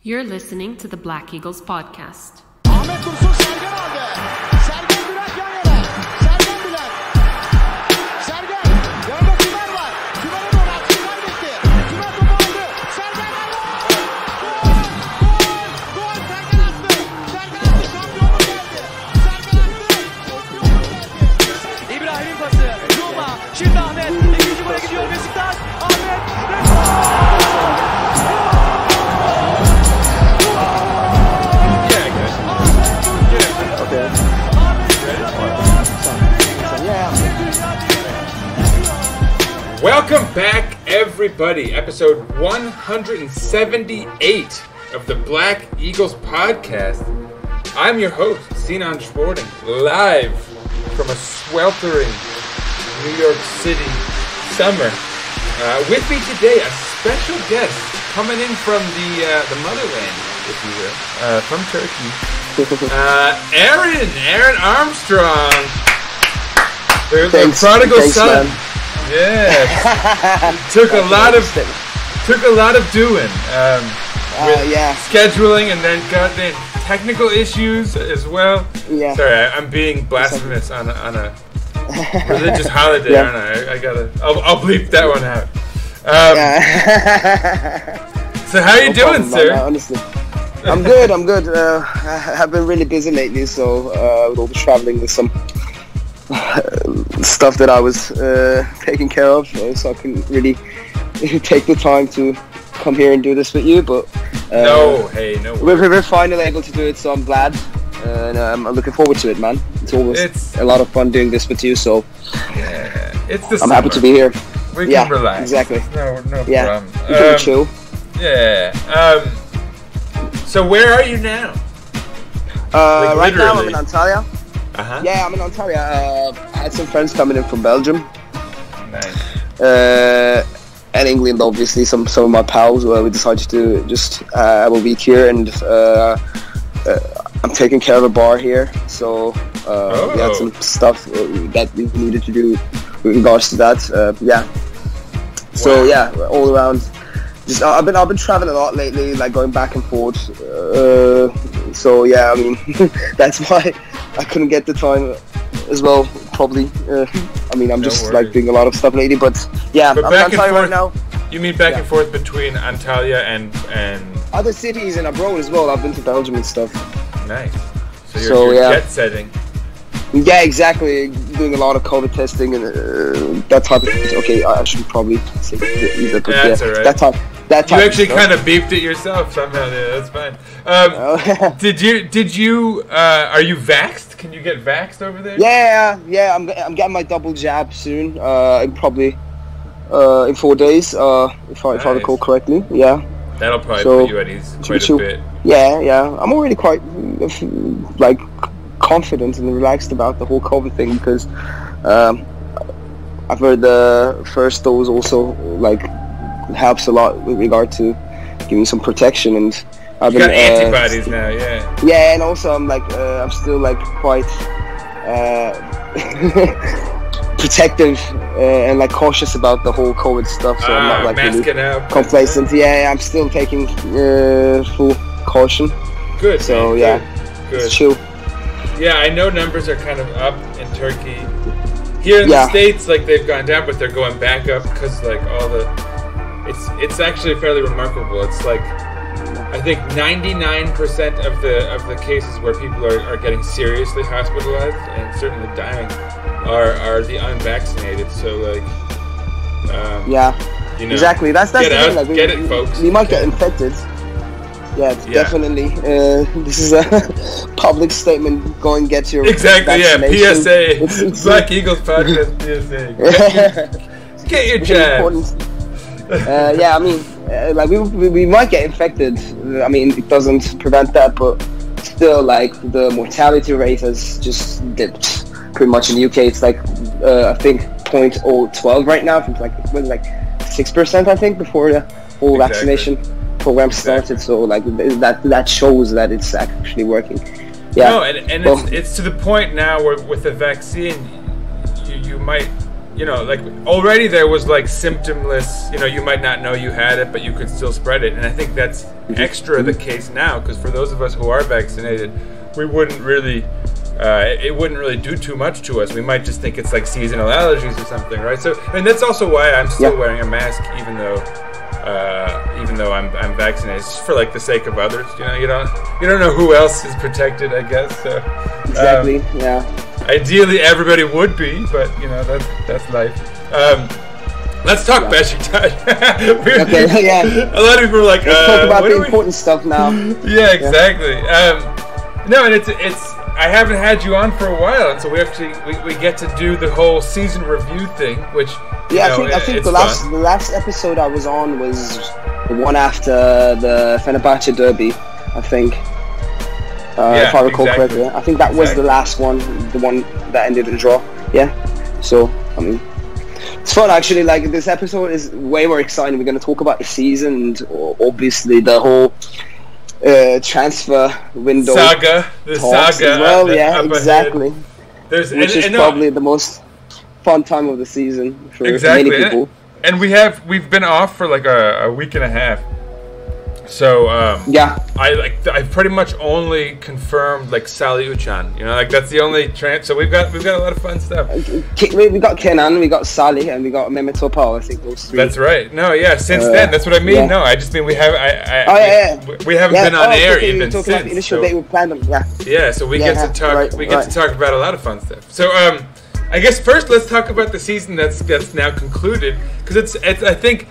You're listening to the Black Eagles podcast. Ahmet Dursun Sergen aldı. Sergen Bülent yan yana. Sergen Bülent. Sergen. Yanında Tümer var. Tümer'e doğru attı. Kaybetti. Tümer topu aldı. Sergen aldı. Gol. Sergen attı. Sergen attı. Şampiyonluk geldi. Sergen attı. İbrahim'in pası. Cuma. Şimdi Ahmet. İkinci gole gidiyor Beşiktaş. Ahmet. Welcome back, everybody. Episode 178 of the Black Eagles podcast. I'm your host, Sinan, live from a sweltering New York City summer. With me today, a special guest coming in from the motherland, if you will, from Turkey. Aaron Armstrong, the prodigal son. Man. Yeah, took a lot of doing with scheduling, and then got the technical issues as well. Yeah. Sorry, I'm being blasphemous on a religious holiday, aren't I? I'll bleep that one out. So how you doing, sir? Honestly, I'm good. I've been really busy lately, so with all the traveling, with some stuff that I was taking care of, so I couldn't really take the time to come here and do this with you. But no. We're finally able to do it, so I'm glad, and I'm looking forward to it, man. It's always a lot of fun doing this with you, so I'm happy to be here. We can relax. Exactly. No problem. You can chill. Yeah. So where are you now? Right now I'm in Antalya. Uh-huh. Yeah, I'm in Ontario. I had some friends coming in from Belgium. Nice. And England, obviously. Some of my pals. We decided to just have a week here, and I'm taking care of a bar here. So we had some stuff that we needed to do with regards to that. So all around. Just, I've been traveling a lot lately, like going back and forth. So yeah, I mean that's why I couldn't get the time as well. Probably. I'm just like doing a lot of stuff lately, but yeah, I'm in Antalya right now. You mean back and forth between Antalya and other cities and abroad as well? I've been to Belgium and stuff. Nice. So you're jet setting. Yeah, exactly. Doing a lot of COVID testing and that type of thing. Okay, I should probably say either, but that's all right. That type. You actually kind of beeped it yourself somehow. Yeah, that's fine. Did you? Are you vaxxed? Can you get vaxxed over there? Yeah. I'm getting my double jab soon. Probably in 4 days. If I recall correctly. Yeah. That'll probably put you at ease quite a bit. Yeah. I'm already quite like confident and relaxed about the whole COVID thing because I've heard the first dose also like helps a lot with regard to giving some protection, and I've been got antibodies now, yeah. Yeah, and also I'm still like quite protective and like cautious about the whole COVID stuff, so I'm not like really complacent. Yeah, I'm still taking full caution. Good. So man, good. It's chill. Yeah, I know numbers are kind of up in Turkey. Here in the States, like they've gone down, but they're going back up because like all the. It's actually fairly remarkable. It's like I think 99% of the cases where people are getting seriously hospitalized and certainly dying are the unvaccinated. So like exactly. That's the thing. Like, get it, folks. We might get infected. Yeah, definitely. This is a public statement. Go and get your vaccination. PSA. It's Black Eagles podcast. PSA. Get your jab. Like we might get infected. I mean, it doesn't prevent that, but still, like the mortality rate has just dipped pretty much in the UK. It's like I think 0.012 right now, from like 6% I think before the whole vaccination program started. So like that shows that it's actually working. Yeah. No, and it's to the point now where with the vaccine, you might you know, like already there was like symptomless, you know, you might not know you had it, but you could still spread it. And I think that's extra the case now, because for those of us who are vaccinated, we wouldn't really, it wouldn't really do too much to us. We might just think it's like seasonal allergies or something, right? So, and that's also why I'm still wearing a mask, even though I'm vaccinated, it's just for like the sake of others. You know, you don't know who else is protected, I guess. So, exactly. Yeah. Ideally, everybody would be, but you know that's life. Let's talk Besiktas. Okay. Yeah. A lot of people are like, let's talk about the important stuff now. Yeah, exactly. No, and it's I haven't had you on for a while, and so we get to do the whole season review thing, which I think the last episode I was on was the one after the Fenerbahce derby, I think. If I recall correctly, I think that was the last one, the one that ended in a draw. Yeah. So I mean, it's fun actually. Like, this episode is way more exciting. We're going to talk about the season and obviously the whole transfer window saga. The saga. As well, yeah, exactly. Which is probably the most fun time of the season for many people. And we've been off for like a week and a half. So I pretty much only confirmed like Salih Uçan. You know, like that's the only so we've got a lot of fun stuff. We got Kenan, we got Salih, and we got Mehmet Topal. I think those three. That's right. No, yeah. Since then, that's what I mean. Yeah. No, I just mean we have. We haven't been on air even since. About the initial date we planned them. Yeah. Yeah. So we get to talk. Right, we get to talk about a lot of fun stuff. So I guess first let's talk about the season that's now concluded, because it's I think.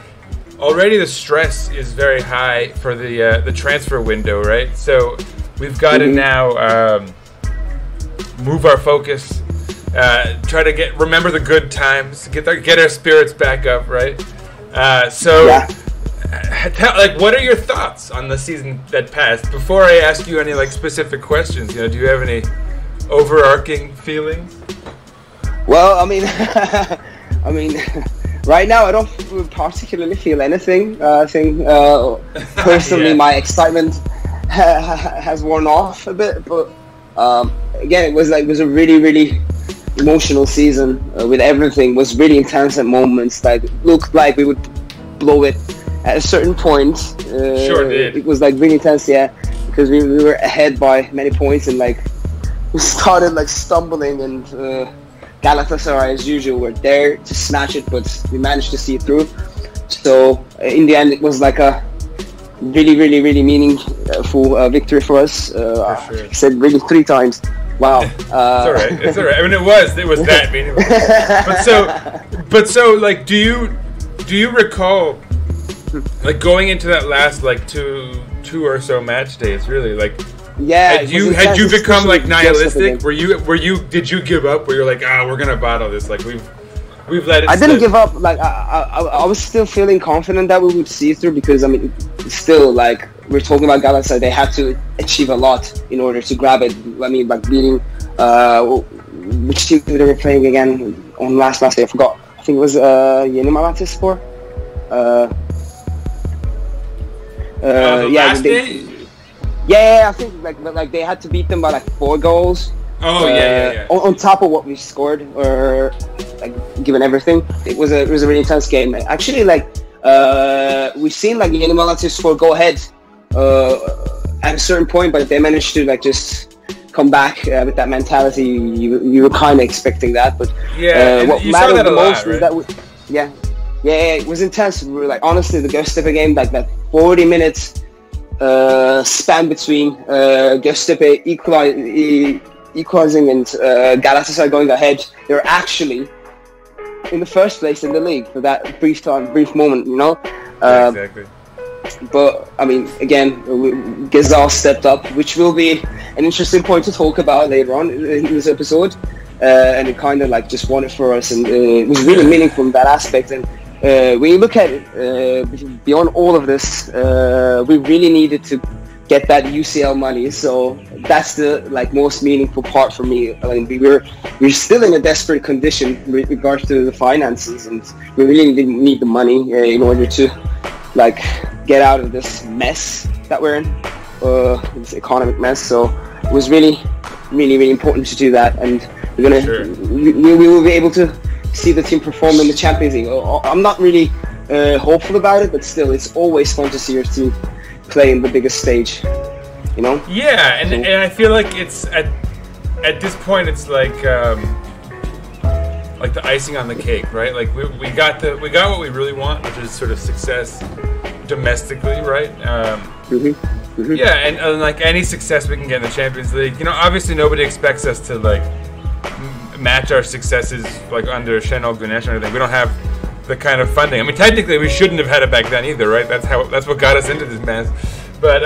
Already the stress is very high for the transfer window, right? So we've got to now move our focus, try to remember the good times, get our spirits back up, right? What are your thoughts on the season that passed? Before I ask you any like specific questions, you know, do you have any overarching feelings? Well, I mean. Right now, I don't particularly feel anything. I think personally, my excitement has worn off a bit. But again, it was a really, really emotional season with everything. It was really intense at moments. Like, it looked like we would blow it at a certain point. Sure did. It was like really intense, yeah, because we were ahead by many points, and like we started like stumbling and. Galatasaray, as usual, were there to snatch it, but we managed to see it through. So in the end, it was like a really, really, really meaningful victory for us. I said really 3 times. Wow. It's all right. It's all right. I mean, it was that meaningful. But so, like, do you recall, like, going into that last like two or so match days? Really, like. Yeah. Had you become like nihilistic? Did you give up? Where you're like, we're gonna bottle this. Like we've let it. I didn't give up. Like I was still feeling confident that we would see it through, because I mean, still, like, we're talking about Galatasaray. They had to achieve a lot in order to grab it. I mean, like beating which team they were playing again on last day? I forgot. I think it was Yeni Malatyaspor. Last day. Yeah, I think like they had to beat them by like 4 goals. Oh yeah. On top of what we scored, or like given everything, it was a really intense game. Actually, like we've seen like Yeni Malatyaspor go ahead at a certain point, but they managed to like just come back with that mentality. You were kind of expecting that, but what mattered the most was that it was intense. We were like, honestly, the Göztepe game, like that 40 minutes. Span between Göztepe equalizing and Galatasaray going ahead. They were actually in the first place in the league for that brief moment, you know. Exactly. But I mean, again, Ghezzal stepped up, which will be an interesting point to talk about later on in this episode. And it kind of like just won it for us, and it was really meaningful in that aspect. And when you look at it, beyond all of this, we really needed to get that UCL money. So that's the like most meaningful part for me. I mean, we're still in a desperate condition with regards to the finances, and we really didn't need the money in order to like get out of this mess that we're in, this economic mess. So it was really, really, really important to do that, and we will be able to see the team perform in the Champions League. I'm not really hopeful about it, but still, it's always fun to see your team play in the biggest stage. You know? Yeah, and I feel like it's at this point, it's like the icing on the cake, right? Like we got what we really want, which is sort of success domestically, right? Yeah, and like any success we can get in the Champions League, you know, obviously nobody expects us to like match our successes like under Şenol Güneş or anything. We don't have the kind of funding. I mean, technically we shouldn't have had it back then either, right? That's what got us into this mess. But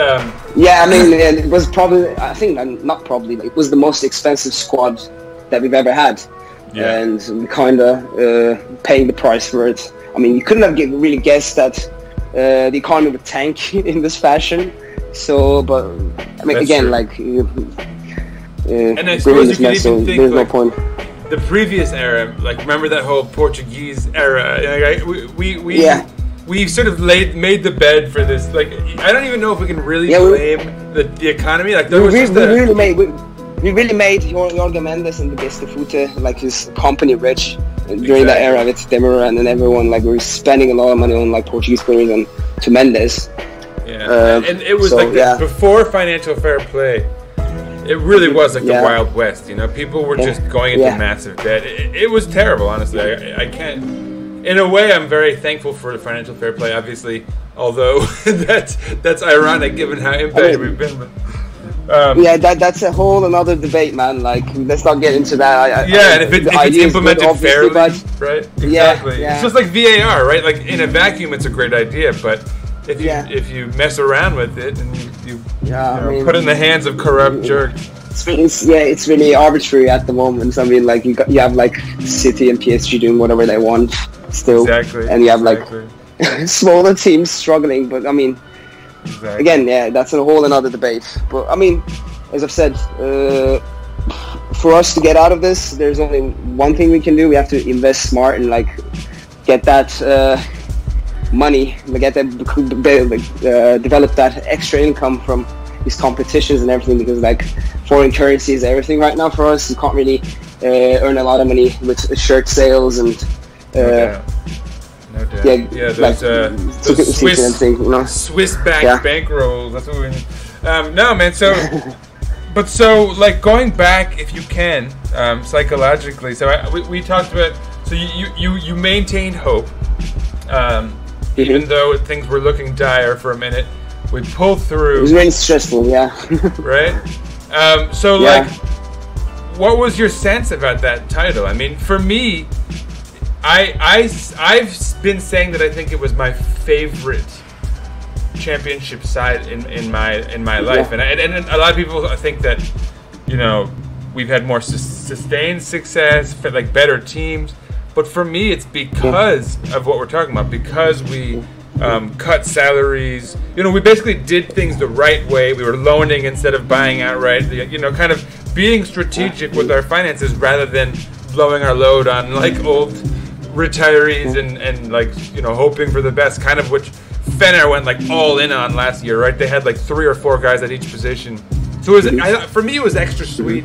yeah, I mean, it was probably, I think, not probably, it was the most expensive squad that we've ever had. Yeah. And we kind of paying the price for it. I mean, you couldn't have really guessed that the economy would tank in this fashion. So, but I mean, that's again, true. Like, and I suppose you could even think there's like, no point. The previous era, like remember that whole Portuguese era? Like, we sort of made the bed for this. Like, I don't even know if we can really blame the economy. Like, there was we really made Jorge Mendes and the Gestafute, like his company, rich during that era with Demirel and everyone. Like, we were spending a lot of money on like Portuguese players and to Mendes. Yeah, and it was before financial fair play. It really was like the Wild West, you know. People were just going into massive debt. It was terrible, honestly. I can't. In a way, I'm very thankful for the financial fair play, obviously. Although that's ironic given how impacted we've been. That's a whole another debate, man. Like, let's not get into that. And if it's implemented fairly, right? Exactly. Yeah. It's just like VAR, right? Like in a vacuum, it's a great idea, but if you mess around with it and you put it in the hands of corrupt jerks. It's really arbitrary at the moment. I mean, like you have like City and PSG doing whatever they want still, and you have like smaller teams struggling. But I mean, again, that's a whole another debate. But I mean, as I've said, for us to get out of this, there's only one thing we can do. We have to invest smart and like get that money, get that develop that extra income from these competitions and everything, because like foreign currency is everything right now for us. You can't really earn a lot of money with shirt sales and no doubt. Those Swiss bankrolls. That's what we need. No, man. So like going back, if you can, psychologically. So we talked about. So you maintained hope, even though things were looking dire for a minute. We pulled through. It was very stressful, right? So, like, what was your sense about that title? I mean, for me, I've been saying that I think it was my favorite championship side in my life, and a lot of people think that, you know, we've had more sustained success, like better teams, but for me, it's because of what we're talking about, because we. Cut salaries. You know, we basically did things the right way. We were loaning instead of buying outright. You know, kind of being strategic with our finances rather than blowing our load on like old retirees and like, you know, hoping for the best. Kind of which Fener went like all in on last year, right? They had like 3 or 4 guys at each position. So for me, it was extra sweet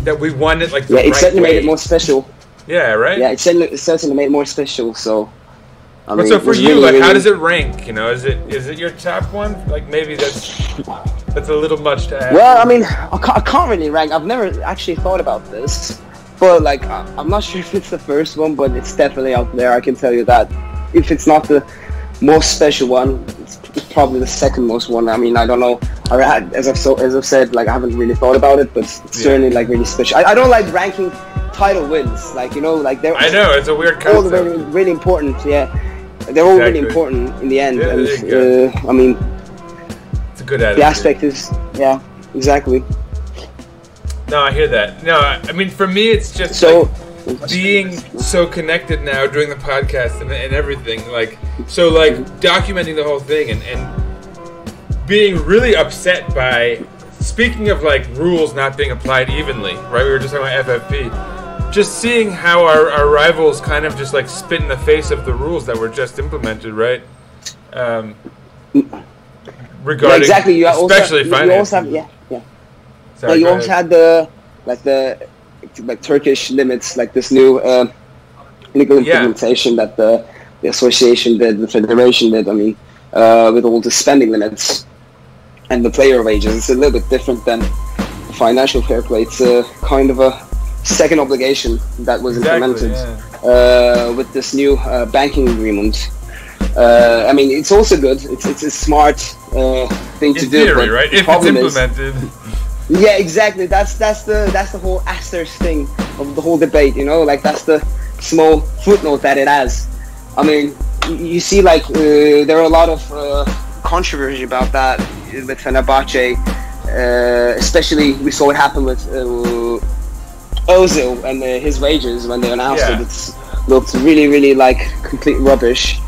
that we won it like the right way. It certainly made it more special. Yeah, right. Yeah, it certainly made it more special. So. I mean, so for you, really, like, how does it rank? You know, is it your top one? Like, maybe that's a little much to ask. Well, I mean, I can't really rank. I've never actually thought about this, but like, I'm not sure if it's the first one, but it's definitely out there. I can tell you that. If it's not the most special one, it's probably the second most one. I mean, I don't know. As I've said, like, I haven't really thought about it, but it's certainly like really special. I don't like ranking title wins, like, you know, like they're. I know, it's a weird concept. All very, really important, They're all really important in the end, and I mean, it's a good attitude. The aspect is, exactly. No, I hear that. No, I mean, for me, it's just like being so connected now during the podcast and everything. Like, so like documenting the whole thing and being really upset by. Speaking of like rules not being applied evenly, right? We were just talking about FFP. Just seeing how our rivals kind of just like spit in the face of the rules that were just implemented, right? Regarding exactly. especially finance. You also had the Turkish limits, like this new legal implementation that the association did, the federation did. I mean, with all the spending limits and the player wages, it's a little bit different than financial fair play. It's kind of a second obligation that was implemented with this new banking agreement. I mean, it's also good. It's a smart thing to do. Theory, right? If it's implemented. Yeah, exactly. That's the whole asterisk thing of the whole debate. You know, like that's the small footnote that it has. I mean, you see, like there are a lot of controversy about that with Fenerbahce, especially we saw it happen with Ozil and his wages when they announced it. It looked really like complete rubbish.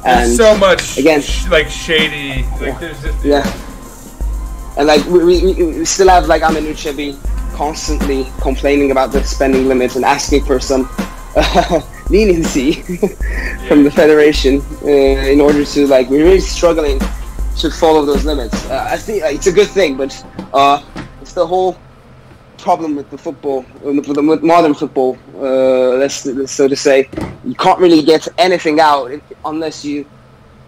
And so much again, like shady. Like there's just and like we still have like Ahmet Nurçebi constantly complaining about the spending limits and asking for some leniency from the federation in order to, like, we're really struggling to follow those limits. I think it's a good thing, but it's the whole problem with the football, with modern football. So to say, you can't really get anything out unless you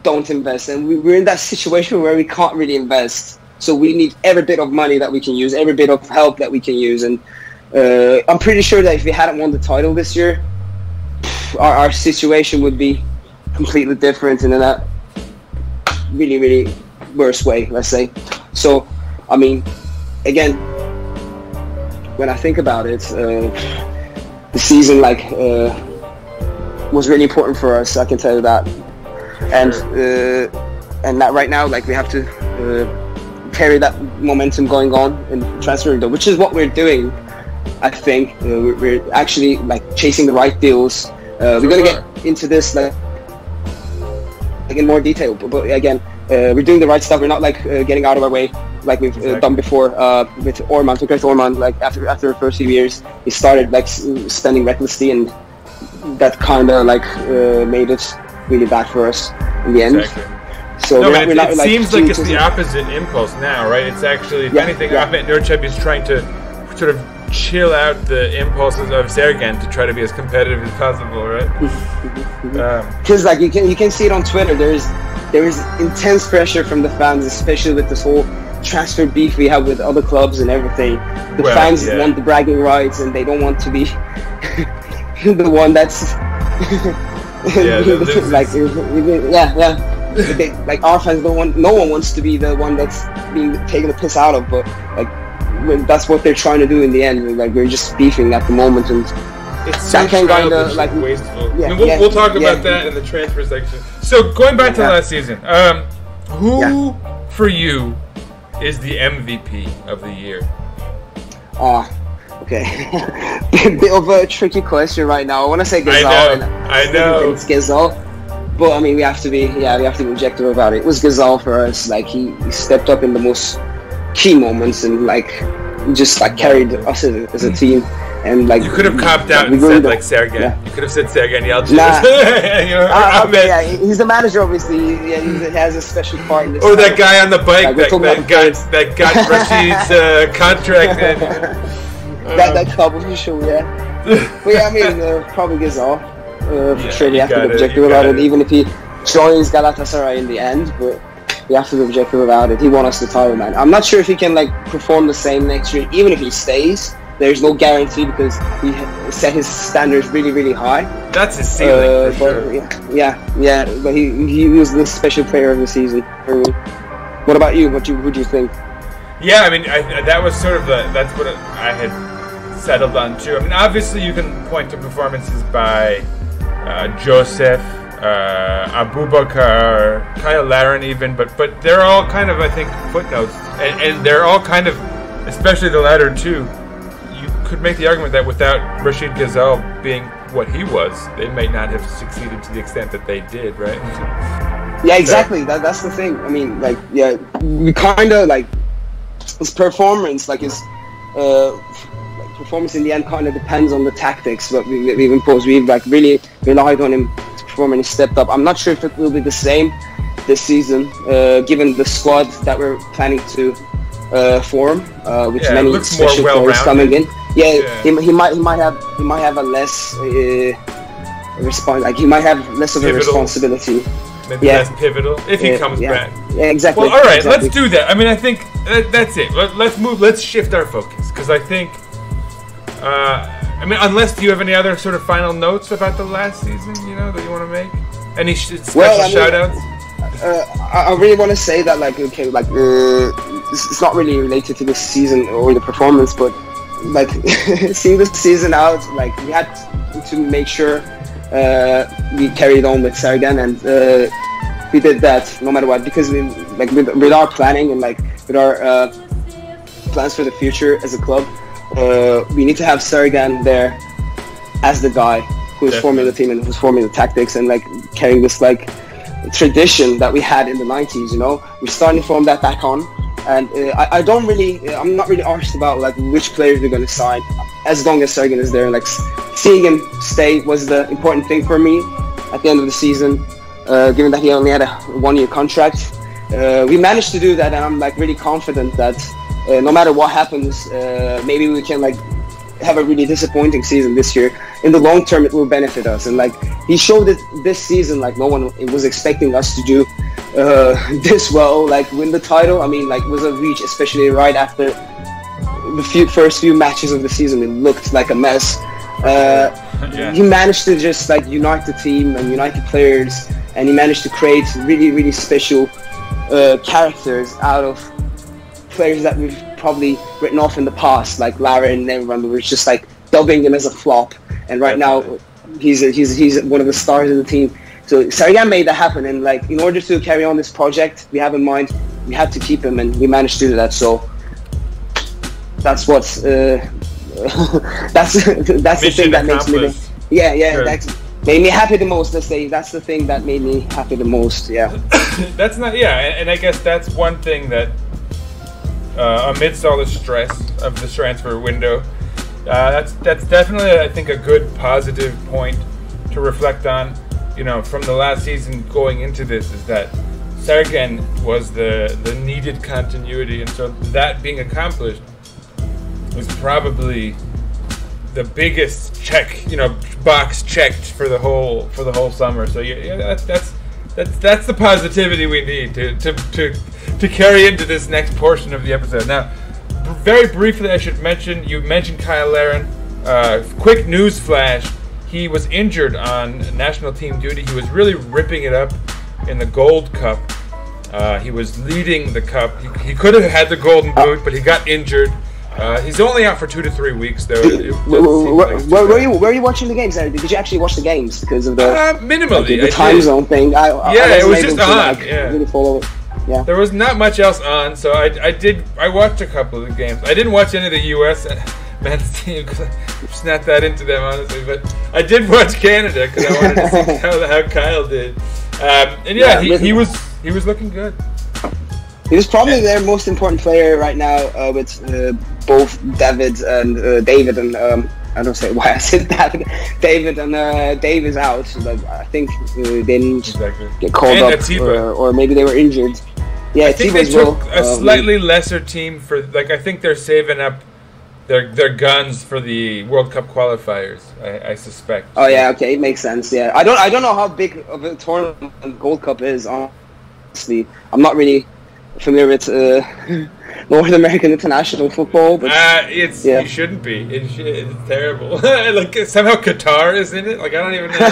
don't invest, and we're in that situation where we can't really invest. So we need every bit of money that we can use, every bit of help that we can use, and I'm pretty sure that if we hadn't won the title this year, our situation would be completely different in a really worse way, let's say. So, I mean, again, when I think about it, the season was really important for us. I can tell you that, and that right now, like, we have to carry that momentum going on in transfer window, which is what we're doing. I think we're actually like chasing the right deals. We're going to get into this like in more detail, but again, we're doing the right stuff. We're not like getting out of our way like we've done before with Orman. Compared to Orman, like after the first few years, he started like spending recklessly, and that kind of like made it really bad for us in the end. Exactly. So no, it seems like it's the opposite impulse now, right? It's actually, if anything, Ahmet Nurçebi is trying to sort of chill out the impulses of Sergen to try to be as competitive as possible, right? Because like you can see it on Twitter. There is intense pressure from the fans, especially with this whole transfer beef we have with other clubs and everything. The fans want the bragging rights, and they don't want to be the one that's like our fans don't want. No one wants to be the one that's being taken the piss out of, but like that's what they're trying to do in the end. Like we're just beefing at the moment, and it's so childish, like wasteful. Yeah, I mean, we'll talk about that in the transfer section. So going back to last season, who for you is the MVP of the year? Okay. Bit of a tricky question right now. I want to say Ghezzal. I know. It's Ghezzal. But I mean, we have to be objective about it. It was Ghezzal for us. Like he stepped up in the most key moments, and like just like carried us as a team. And like you could have copped out and said like Sergen. Yeah. You could have said Sergen Yalçın. He's the manager, obviously. Yeah, he has a special part in this. Or that guy on the bike that got Rashid's contract. That club official, yeah. But yeah, I mean, probably Ghezzal. For sure, we have to be objective about it, even if he joins Galatasaray in the end. But we have to be objective about it. He won us the title, man. I'm not sure if he can like perform the same next year, even if he stays. There's no guarantee because he set his standards really high. That's his ceiling, for sure. Yeah. But he was the special player of the season. What about you? What do you think? Yeah, I mean, that was sort of that's what I had settled on too. I mean, obviously you can point to performances by Joseph, Abubakar, Kyle Larin even, but they're all kind of, I think, footnotes, and they're all kind of, especially the latter two. You could make the argument that without Rashid Ghezzal being what he was, they may not have succeeded to the extent that they did, right? Yeah, exactly. That's the thing. I mean, like, yeah, we kind of like his performance, like his performance in the end kind of depends on the tactics that we've imposed. We've like really relied on him to perform, and he stepped up. I'm not sure if it will be the same this season, given the squad that we're planning to form, with many special players coming in. He might have a less like he might have less of a responsibility. Maybe less pivotal if he comes back. Yeah, exactly. Well, all right, exactly. let's do that. I mean, I think that's it. Let's move. Let's shift our focus because I think. I mean, unless do you have any other sort of final notes about the last season, that you want to make? Any special shout-outs? I really want to say that, like, okay, like, it's not really related to this season or the performance, but, like, seeing this season out, like, we had to make sure we carried on with Sergen, and we did that no matter what, because with our planning and, like, with our plans for the future as a club, we need to have Sergen there as the guy who's forming the team and who's forming the tactics and, like, carrying this, like, tradition that we had in the 90s, We're starting to form that back on, and I'm not really arsed about, like, which players we're going to sign, as long as Sergen is there. Like, seeing him stay was the important thing for me at the end of the season, given that he only had a 1-year contract. We managed to do that, and I'm, like, really confident that no matter what happens, maybe we can, like, have a really disappointing season this year. In the long term, it will benefit us. And, like, he showed it this season, like, no one was expecting us to do this well, like, win the title. I mean, like, it was a reach, especially right after the first few matches of the season. It looked like a mess. He managed to just, like, unite the team and unite the players, and he managed to create really, really special characters out of players that we've probably written off in the past, like Lara and everyone. We were just, like, dubbing him as a flop, and right now he's one of the stars of the team. So Sergen made that happen, and, like, in order to carry on this project we have in mind, we had to keep him, and we managed to do that. So that's what's that's the thing that makes me that made me happy the most. Let's say that's the thing that made me happy the most. That's not and I guess that's one thing that amidst all the stress of the transfer window, that's definitely, I think, a good positive point to reflect on, from the last season going into this, is that Sergen was the needed continuity, and so that being accomplished was probably the biggest box checked for the whole summer. So that's the positivity we need to carry into this next portion of the episode. Now, very briefly, I should mention, you mentioned Kyle Larin. Quick news flash: he was injured on national team duty. He was really ripping it up in the Gold Cup. He was leading the cup. He could have had the Golden Boot, but he got injured. He's only out for 2 to 3 weeks, though. Were you watching the games? Did you actually watch the games because of the minimally the time zone thing? I it was just on. Really follow it. Yeah. There was not much else on, so I watched a couple of the games. I didn't watch any of the U.S. men's team because I'm not that into them, honestly. But I did watch Canada because I wanted to see how Kyle did. He was looking good. He was probably their most important player right now, with both David and David and I don't say why I said David. David and Dave is out. So, like, I think they didn't get called up, or maybe they were injured. Yeah, I think they took a slightly lesser team for, like, I think they're saving up their guns for the World Cup qualifiers. I suspect. Oh yeah, okay, it makes sense. Yeah, I don't know how big of a tournament Gold Cup is. Honestly, I'm not really familiar with North American international football, but you shouldn't be. It's terrible. Like, somehow Qatar is in it. Like, I don't even know.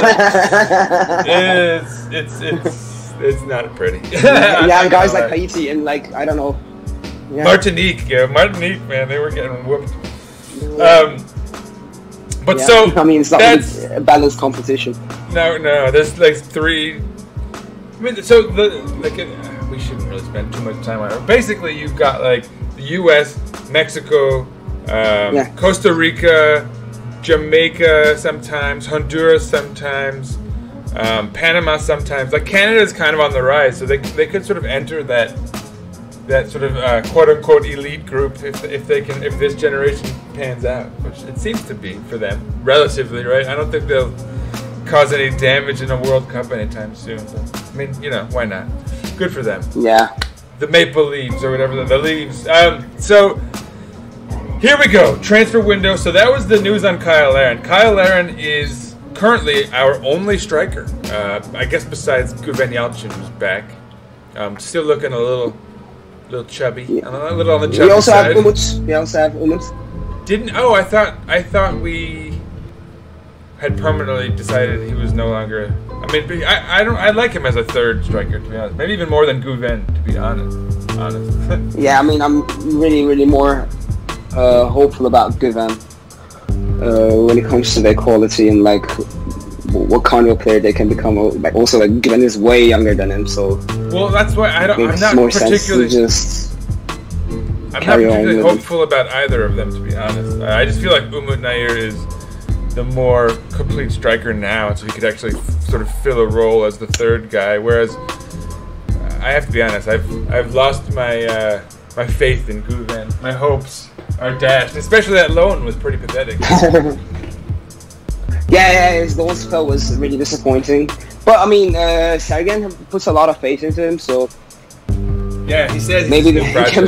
It's not pretty. And guys like Haiti and, like, I don't know. Yeah. Martinique, man, they were getting whooped. So I mean, it's not really a balanced competition. No, there's like 3. I mean, so we shouldn't really spend too much time on it. Basically, you've got, like, the U.S., Mexico, Costa Rica, Jamaica sometimes, Honduras sometimes, Panama sometimes. Like, Canada's kind of on the rise, so they could sort of enter that sort of quote unquote elite group if this generation pans out, which it seems to be for them relatively, right? I don't think they'll cause any damage in a World Cup anytime soon. But, I mean, why not? Good for them. Yeah. The Maple Leaves or whatever the Leaves. So here we go. Transfer window. So that was the news on Kyle Larin. Kyle Larin is currently our only striker. I guess besides Guven Yalchin, who's back. Still looking a little chubby. A little on the chubby side. We also have Umut. I thought we had permanently decided he was no longer. I mean, I like him as a third striker, to be honest. Maybe even more than Guven, to be honest. Yeah, I mean, I'm really more hopeful about Guven when it comes to their quality and like what kind of a player they can become. Like also, like Guven is way younger than him, so. Well, that's why I'm not particularly hopeful about either of them, to be honest. I just feel like Umut Nair is the more complete striker now, so he could actually sort of fill a role as the third guy. Whereas I have to be honest, I've lost my my faith in Guven. My hopes are dashed. Especially that loan was pretty pathetic. Yeah, his loan spell was really disappointing. But I mean, Sergen puts a lot of faith into him, so yeah, he says maybe he can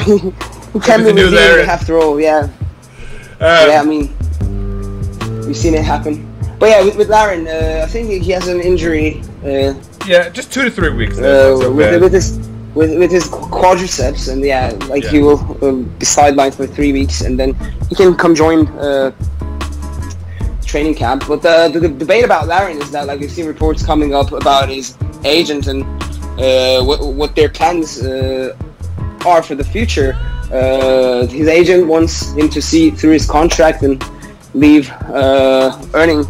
be redeemed after all. Yeah, yeah. I mean, we've seen it happen. But yeah, with Laren, I think he has an injury. Yeah, just 2 to 3 weeks. With his quadriceps, and he will be sidelined for 3 weeks, and then he can come join training camp. But the debate about Laren is that, like, we've seen reports coming up about his agent and what their plans are for the future. His agent wants him to see through his contract and leave earning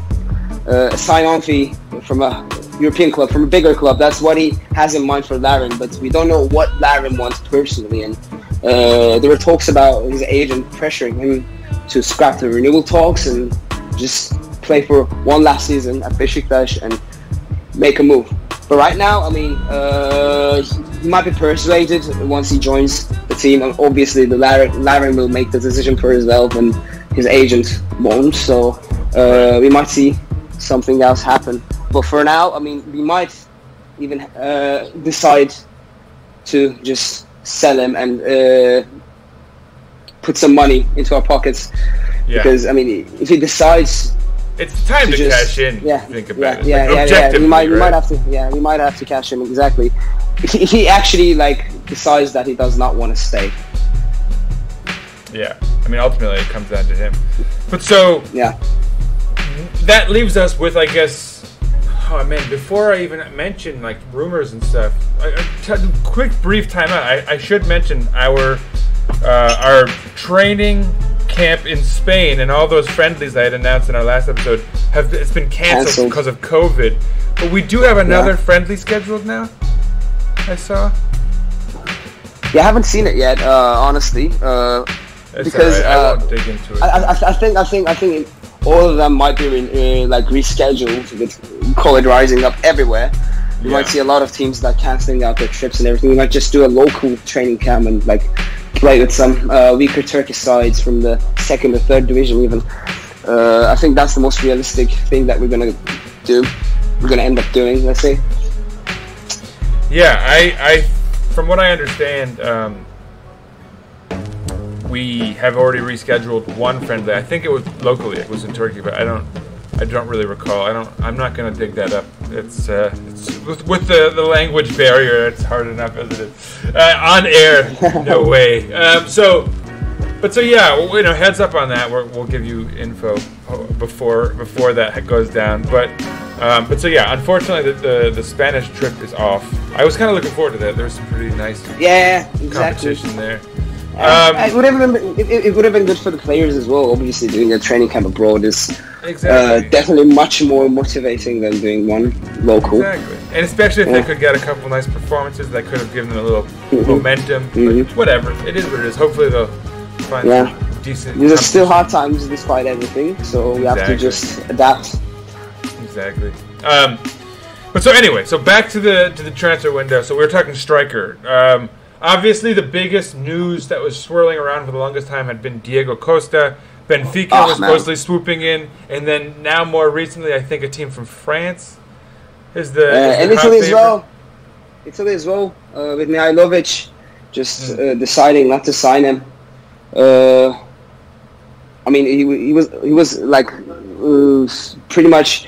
a sign-on fee from a European club, from a bigger club. That's what he has in mind for Laren, but we don't know what Laren wants personally. And there were talks about his agent pressuring him to scrap the renewal talks and just play for one last season at Beşiktaş and make a move. But right now, I mean, he might be persuaded once he joins the team, and obviously the Laren will make the decision for himself and his agent won't, so we might see something else happen. But for now, I mean, we might even decide to just sell him and put some money into our pockets. Yeah. Because, I mean, if he decides... It's time to cash in, think about it. Yeah. We might have to cash in, exactly. If he actually, like, decides that he does not want to stay. Yeah. I mean, ultimately, it comes down to him. But so... Yeah. That leaves us with, I guess... Oh, man, before I even mention, like, rumors and stuff, quick, brief timeout. I should mention our training camp in Spain and all those friendlies I had announced in our last episode it's been canceled because of COVID. But we do have another friendly scheduled now, I saw. Yeah, I haven't seen it yet, honestly. Because right. I won't dig into it. I think all of them might be rescheduled with COVID rising up everywhere. We might see a lot of teams like cancelling out their trips and everything. We might just do a local training camp and like play with some weaker Turkish sides from the 2nd or 3rd division even. I think that's the most realistic thing that we're gonna do. We're gonna end up doing, let's say. Yeah, I from what I understand, we have already rescheduled one friendly. I think it was locally. It was in Turkey, but I don't really recall. I'm not going to dig that up. It's with the language barrier. It's hard enough as it is. On air, no way. So yeah, heads up on that. We'll give you info before that goes down. But so yeah, unfortunately, the Spanish trip is off. I was kind of looking forward to that. There was some pretty nice competition there. It would have been good for the players as well. Obviously, doing a training camp abroad is definitely much more motivating than doing one local. Exactly, and especially if they could get a couple nice performances, that could have given them a little momentum. But whatever, it is what it is. Hopefully, they'll find some decent. These are still hard times despite everything, so we have to just adapt. Exactly. But so anyway, back to the transfer window. So we were talking striker. Obviously, the biggest news that was swirling around for the longest time had been Diego Costa. Benfica was supposedly swooping in, and then now more recently, I think a team from France is the and Italy as well. Italy as well with Mihailovic just deciding not to sign him. I mean, he was like pretty much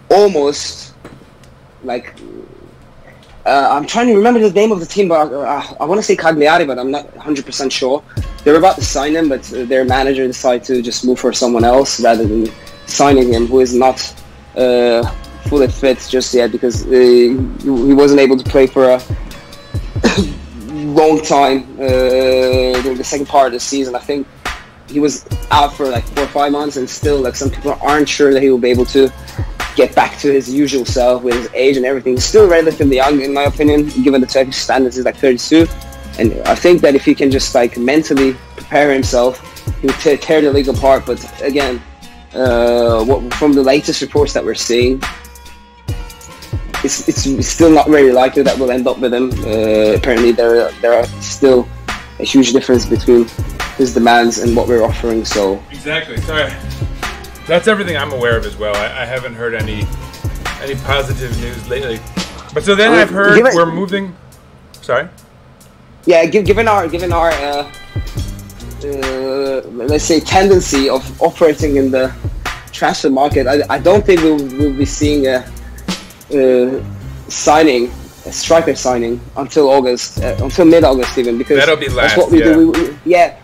almost like I'm trying to remember the name of the team, but I want to say Cagliari, but I'm not 100% sure. They were about to sign him, but their manager decided to just move for someone else rather than signing him, who is not fully fit just yet because he wasn't able to play for a long time during the second part of the season. I think he was out for like 4 or 5 months, and still like some people aren't sure that he will be able to get back to his usual self with his age and everything. He's still relatively young in my opinion, given the Turkish standards. He's like 32, and I think that if he can just like mentally prepare himself, he will tear the league apart. But again, from the latest reports that we're seeing, it's still not very likely that we'll end up with him. Apparently there are still a huge difference between his demands and what we're offering. So exactly. Sorry. That's everything I'm aware of as well. I haven't heard any positive news lately. But so then I've heard we're moving. Sorry. Yeah, given our let's say tendency of operating in the transfer market, I don't think we'll be seeing a striker signing until August, until mid-August even, because that'll be last. That's what we do.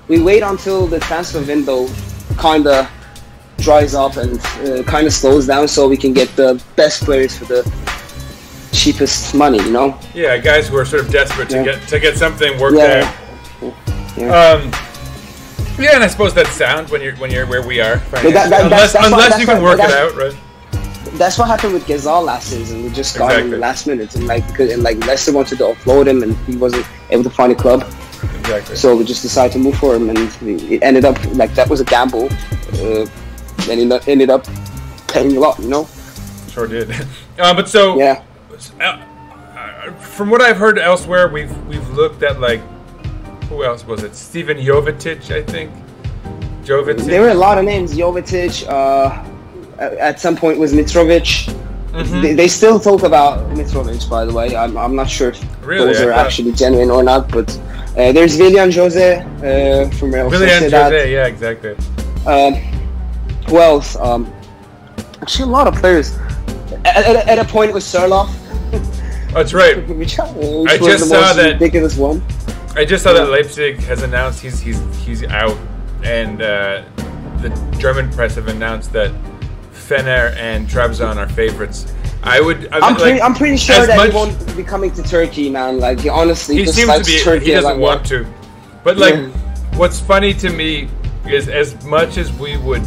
We wait until the transfer window kind of dries up and kind of slows down, so we can get the best players for the cheapest money, you know. Yeah, guys who are sort of desperate to get something worked out. Yeah, and I suppose that's sound when you're where we are. Unless you can work it out, right? That's what happened with Ghezzal last season. We just got him in the last minute, and Leicester wanted to offload him, and he wasn't able to find a club. Exactly. So we just decided to move for him, and it ended up like that was a gamble. And it ended up paying a lot, you know. Sure did. But so from what I've heard elsewhere, we've looked at like who else was it? Steven Jovetic, I think. Jovetic. There were a lot of names. Jovetic. At some point was Mitrovic. Mm-hmm. They still talk about Mitrovic, by the way. I'm not sure if those are actually genuine or not, but there's Willian Jose from Real Sociedad. Willian Jose, yeah, exactly. Who else? Actually, a lot of players. At a point, it was Serloff. That's right. which I was just the most saw that ridiculous one. I just saw that Leipzig has announced he's out, and the German press have announced that Fener and Trabzon are favorites. I'm pretty sure that he won't be coming to Turkey, man. Like, honestly, he seems to be. Turkey, he doesn't want to. But like, what's funny to me is as much as we would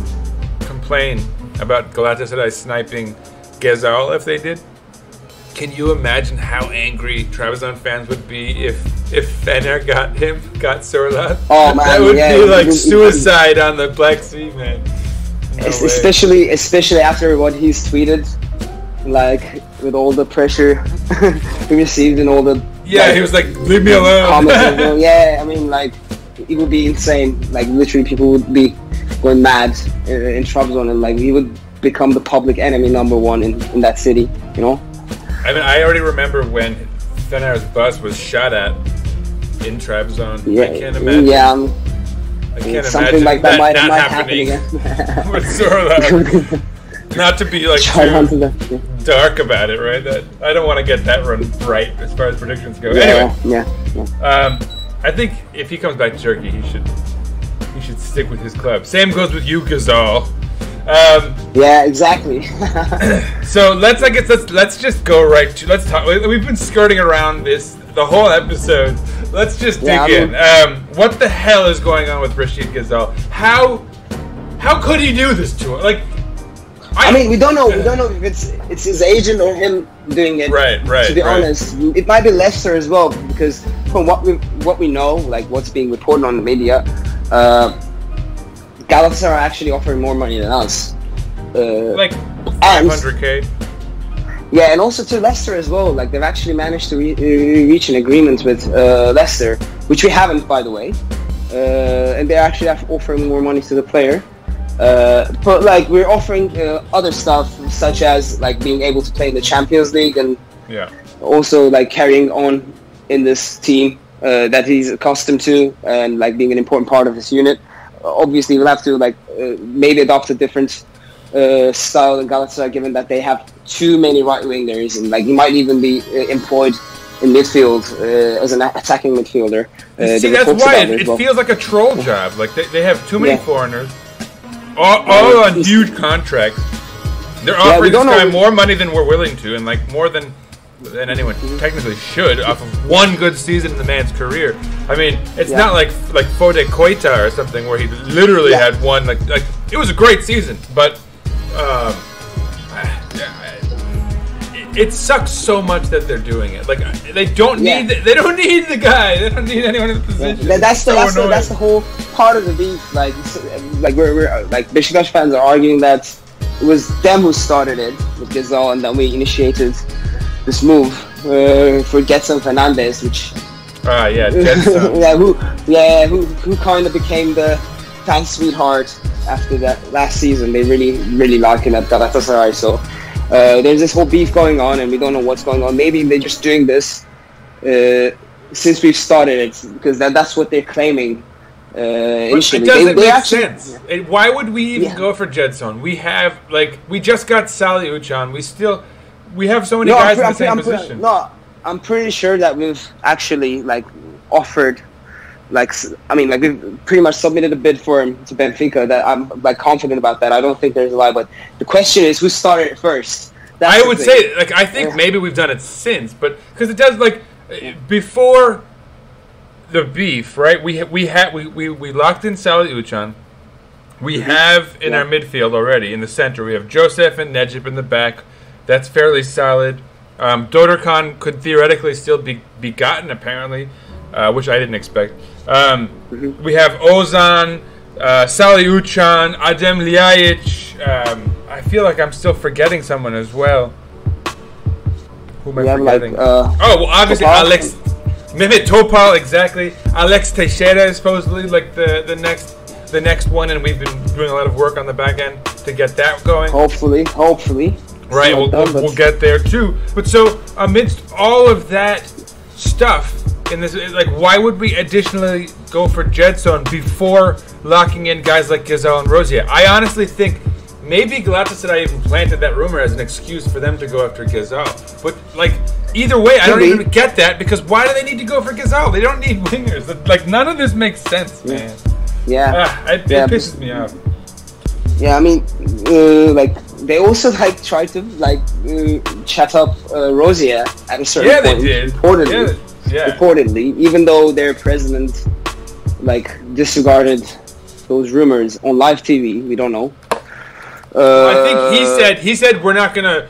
complain about Galatasaray sniping Ghezzal if they did, can you imagine how angry Trabzon fans would be if Fener got Sorloth? Oh man, that would be like suicide on the Black Sea, man. No especially after what he's tweeted, like with all the pressure he received and all the he was like, leave me alone. Comments, I mean, like, it would be insane. Like, literally, people would be going mad in Trabzon, and like, he would become the public enemy #1 in that city, you know. I mean, I already remember when Fener's bus was shot at in Trabzon. I can't imagine. Yeah, I can't something imagine like that might happen again. With Sorloth. Not to be like too dark about it, right? That I don't want to get that run right as far as predictions go. Anyway, I think if he comes back to Turkey, he should stick with his club. Same goes with you, Ghezzal. Yeah, exactly. So let's just go right to let's talk. We've been skirting around this the whole episode. Let's just dig in. What the hell is going on with Rachid Ghezzal? How could he do this to him? Like, I mean, we don't know. We don't know if it's his agent or him doing it. Right. To be honest, it might be Leicester as well, because from what we know, like what's being reported on the media, Galatasaray are actually offering more money than us. Like 500k. Yeah, and also to Leicester as well. Like, they've actually managed to reach an agreement with Leicester, which we haven't, by the way. And they're actually offering more money to the player. But like, we're offering other stuff, such as like being able to play in the Champions League, and also like carrying on in this team that he's accustomed to, and like being an important part of his unit. Obviously, we'll have to like maybe adopt a different style in Galatasaray, given that they have too many right wingers, and like he might even be employed in midfield as an attacking midfielder. See, that's why it feels like a troll job. Like they have too many foreigners, all on huge contracts. They're offering this guy more money than we're willing to, and like more than anyone technically should off of one good season in the man's career. I mean, it's not like Fode Koita or something where he literally had one like it was a great season, but it sucks so much that they're doing it. Like they don't need the guy. They don't need anyone in the position. That's the whole part of the beef. Like we're like Beşiktaş fans are arguing that it was them who started it with Ghezzal, and then we initiated this move for Gedson Fernandez, which who kind of became the fan sweetheart after that last season. They really like him at Galatasaray. So there's this whole beef going on, and we don't know what's going on. Maybe they're just doing this since we've started it because that's what they're claiming. Initially. It doesn't make sense. Why would we even go for Gedson? We have we just got Salih Uçan. We have so many guys in the same position. I'm pretty sure that we've actually offered, we've pretty much submitted a bid for him to Benfica. That I'm confident about that. I don't think there's a lie, but the question is who started it first. I would say I think maybe we've done it since, but because it does before the beef, right? We locked in Salih Uçan. We have in our midfield already in the center. We have Joseph and Necip in the back. That's fairly solid. Dorukhan could theoretically still be gotten, apparently, which I didn't expect. We have Ozan, Salih Uçan, Adem Ljajic. I feel like I'm still forgetting someone as well. Who am I forgetting? Obviously Topal. Alex. Mehmet Topal, exactly. Alex Teixeira is supposedly the next one, and we've been doing a lot of work on the back end to get that going. Hopefully. Right, we'll get there too. But so amidst all of that stuff in this, why would we additionally go for Gedson before locking in guys like Ghezzal and Rosier? I honestly think maybe Galatasaray even planted that rumor as an excuse for them to go after Ghezzal. But either way, I don't even get that because why do they need to go for Ghezzal? They don't need wingers. None of this makes sense, man. It pisses me off. Yeah, I mean, they also tried to chat up Rosier at a certain point. They did. Reportedly, even though their president disregarded those rumors on live TV. We don't know. I think he said we're not gonna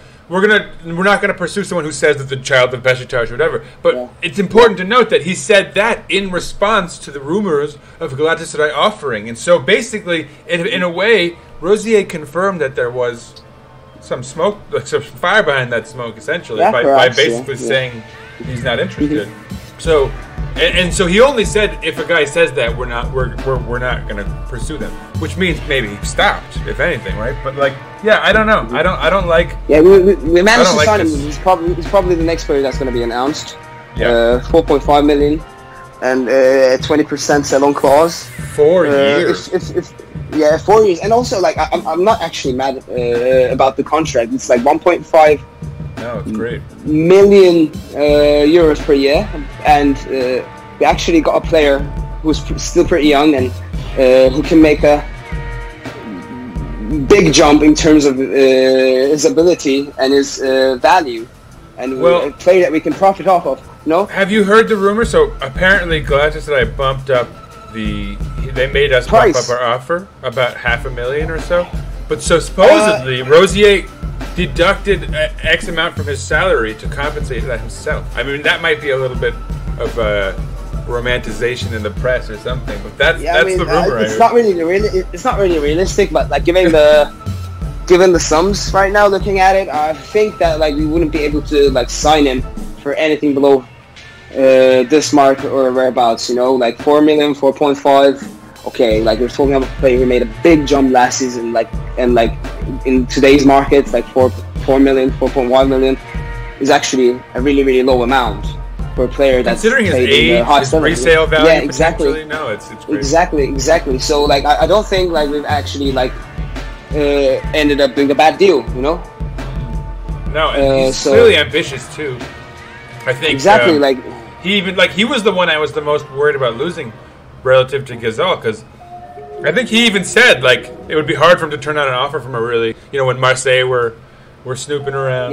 pursue someone who says that the child of Beşiktaş or whatever. But it's important to note that he said that in response to the rumors of Galatasaray offering, and so basically, in a way, Rosier confirmed that there was some smoke, some fire behind that smoke, essentially, by basically saying he's not interested. So, and so he only said if a guy says that we're not going to pursue them, which means maybe he stopped, if anything, right? But I don't know. I don't like. Yeah, we managed to sign him. He's probably the next player that's going to be announced. 4.5 million and 20% sell-on clause. 4 years. 4 years, and also I'm not actually mad about the contract. It's 1.5. No, it's great. Million euros per year, and we actually got a player who's still pretty young and who can make a big jump in terms of his ability and his value, and a player that we can profit off of. No? Have you heard the rumor? So apparently Galatasaray bumped up they made us bump up our offer about $500,000 or so. But so supposedly Rosier deducted X amount from his salary to compensate that himself. I mean, that might be a little bit of a romanticization in the press or something, but that's the rumor. It's not really realistic, but given the sums right now, looking at it, I think that we wouldn't be able to sign him for anything below this mark or whereabouts. 4 million, 4.5. Okay, we're talking about a player who made a big jump last season, in today's market, 4 million, 4.1 million is actually a really, really low amount for a player that's considering his age, his resale value. Yeah, exactly. No, it's great. Exactly. So I don't think we've actually ended up doing a bad deal, you know. No, and he's clearly ambitious too. I think exactly he was the one I was the most worried about losing relative to Ghezzal, because I think he even said like it would be hard for him to turn down an offer from a really, you know, when Marseille were snooping around.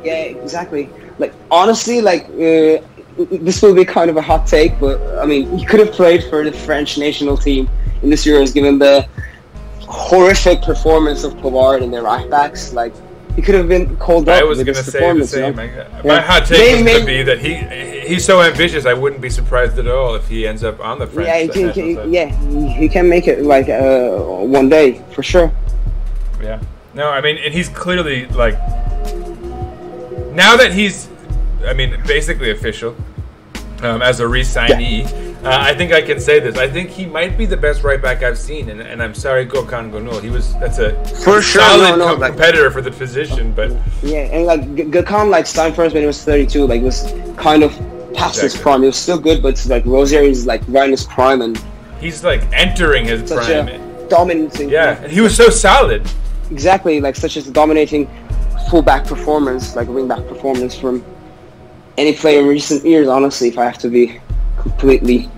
Yeah, exactly. Like honestly, like this will be kind of a hot take, but I mean he could have played for the French national team in this Euros given the horrific performance of Pavard and their right backs. Like he could have been called up. I was going to say the same. You know? My hot take was going to be that he's so ambitious. I wouldn't be surprised at all if he ends up on the French. He can make it like one day for sure. Yeah. No, I mean, and he's clearly like now that he's, I mean, basically official as a re-signee. I think I can say this. I think he might be the best right back I've seen, and I'm sorry, Gökhan Gönül. That's a solid competitor for the position, but and like Gökhan like signed first when he was 32, like was kind of past his prime. He was still good, but like Rosier is like right in his prime, and he's like entering his prime. Dominating. Yeah, and he was so solid. Exactly, like such as a dominating fullback performance, like a wingback performance from any player in recent years. Honestly, if I have to be completely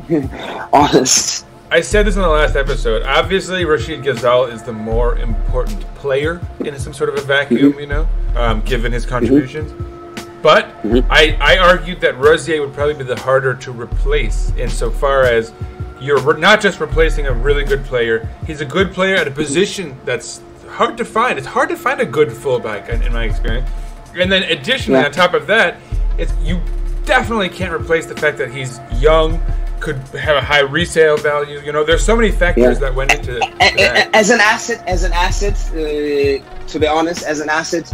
honest. I said this in the last episode. Obviously, Rachid Ghezzal is the more important player in some sort of a vacuum, you know, given his contributions. But I argued that Rosier would probably be the harder to replace insofar as you're not just replacing a really good player. He's a good player at a position that's hard to find. It's hard to find a good fullback, in my experience. And then additionally, on top of that, you definitely can't replace the fact that he's young, could have a high resale value. You know, there's so many factors that went into that. As an asset, to be honest, as an asset,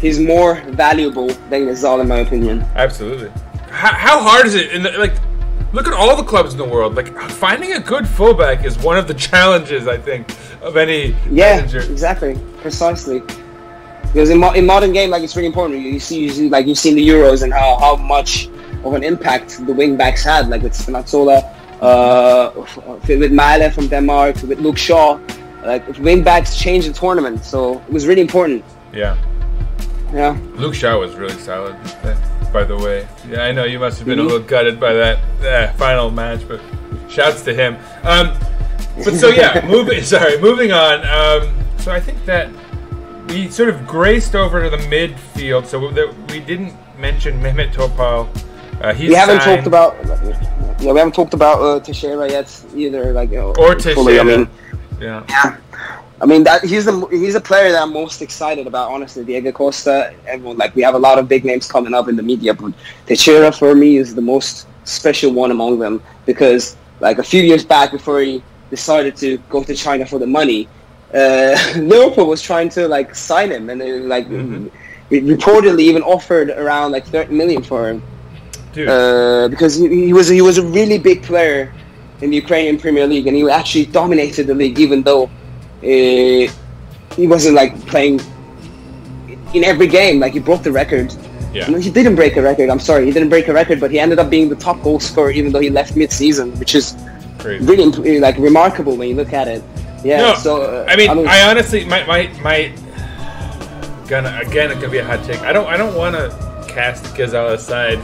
he's more valuable than Ghezzal, in my opinion. Absolutely. How hard is it? Look at all the clubs in the world. Like, finding a good fullback is one of the challenges, I think, of any manager. Exactly, precisely. Because in modern game, like it's really important. You see, like you've seen the Euros and how much of an impact the wing backs had. Like with Spinazzola, with Mehmet from Denmark, with Luke Shaw. Like wing backs changed the tournament, so it was really important. Yeah. Luke Shaw was really solid, by the way. Yeah, I know you must have been a little gutted by that final match, but shouts to him. But so yeah, moving on. So I think that we sort of graced over to the midfield, so we didn't mention Mehmet Topal. We haven't talked about Teixeira yet either. Like or Teixeira. I mean that he's a player that I'm most excited about. Honestly, Diego Costa. Everyone we have a lot of big names coming up in the media, but Teixeira for me is the most special one among them because like a few years back, before he decided to go to China for the money, Liverpool was trying to sign him, and they reportedly even offered around 30 million for him. Because he was a really big player in the Ukrainian Premier League, and he actually dominated the league, even though he wasn't playing in every game. He broke the record. He didn't break a record. I'm sorry, he didn't break a record, but he ended up being the top goal scorer, even though he left mid-season, which is really remarkable when you look at it. I honestly, again, it could be a hot take. I don't want to cast Ghezzal aside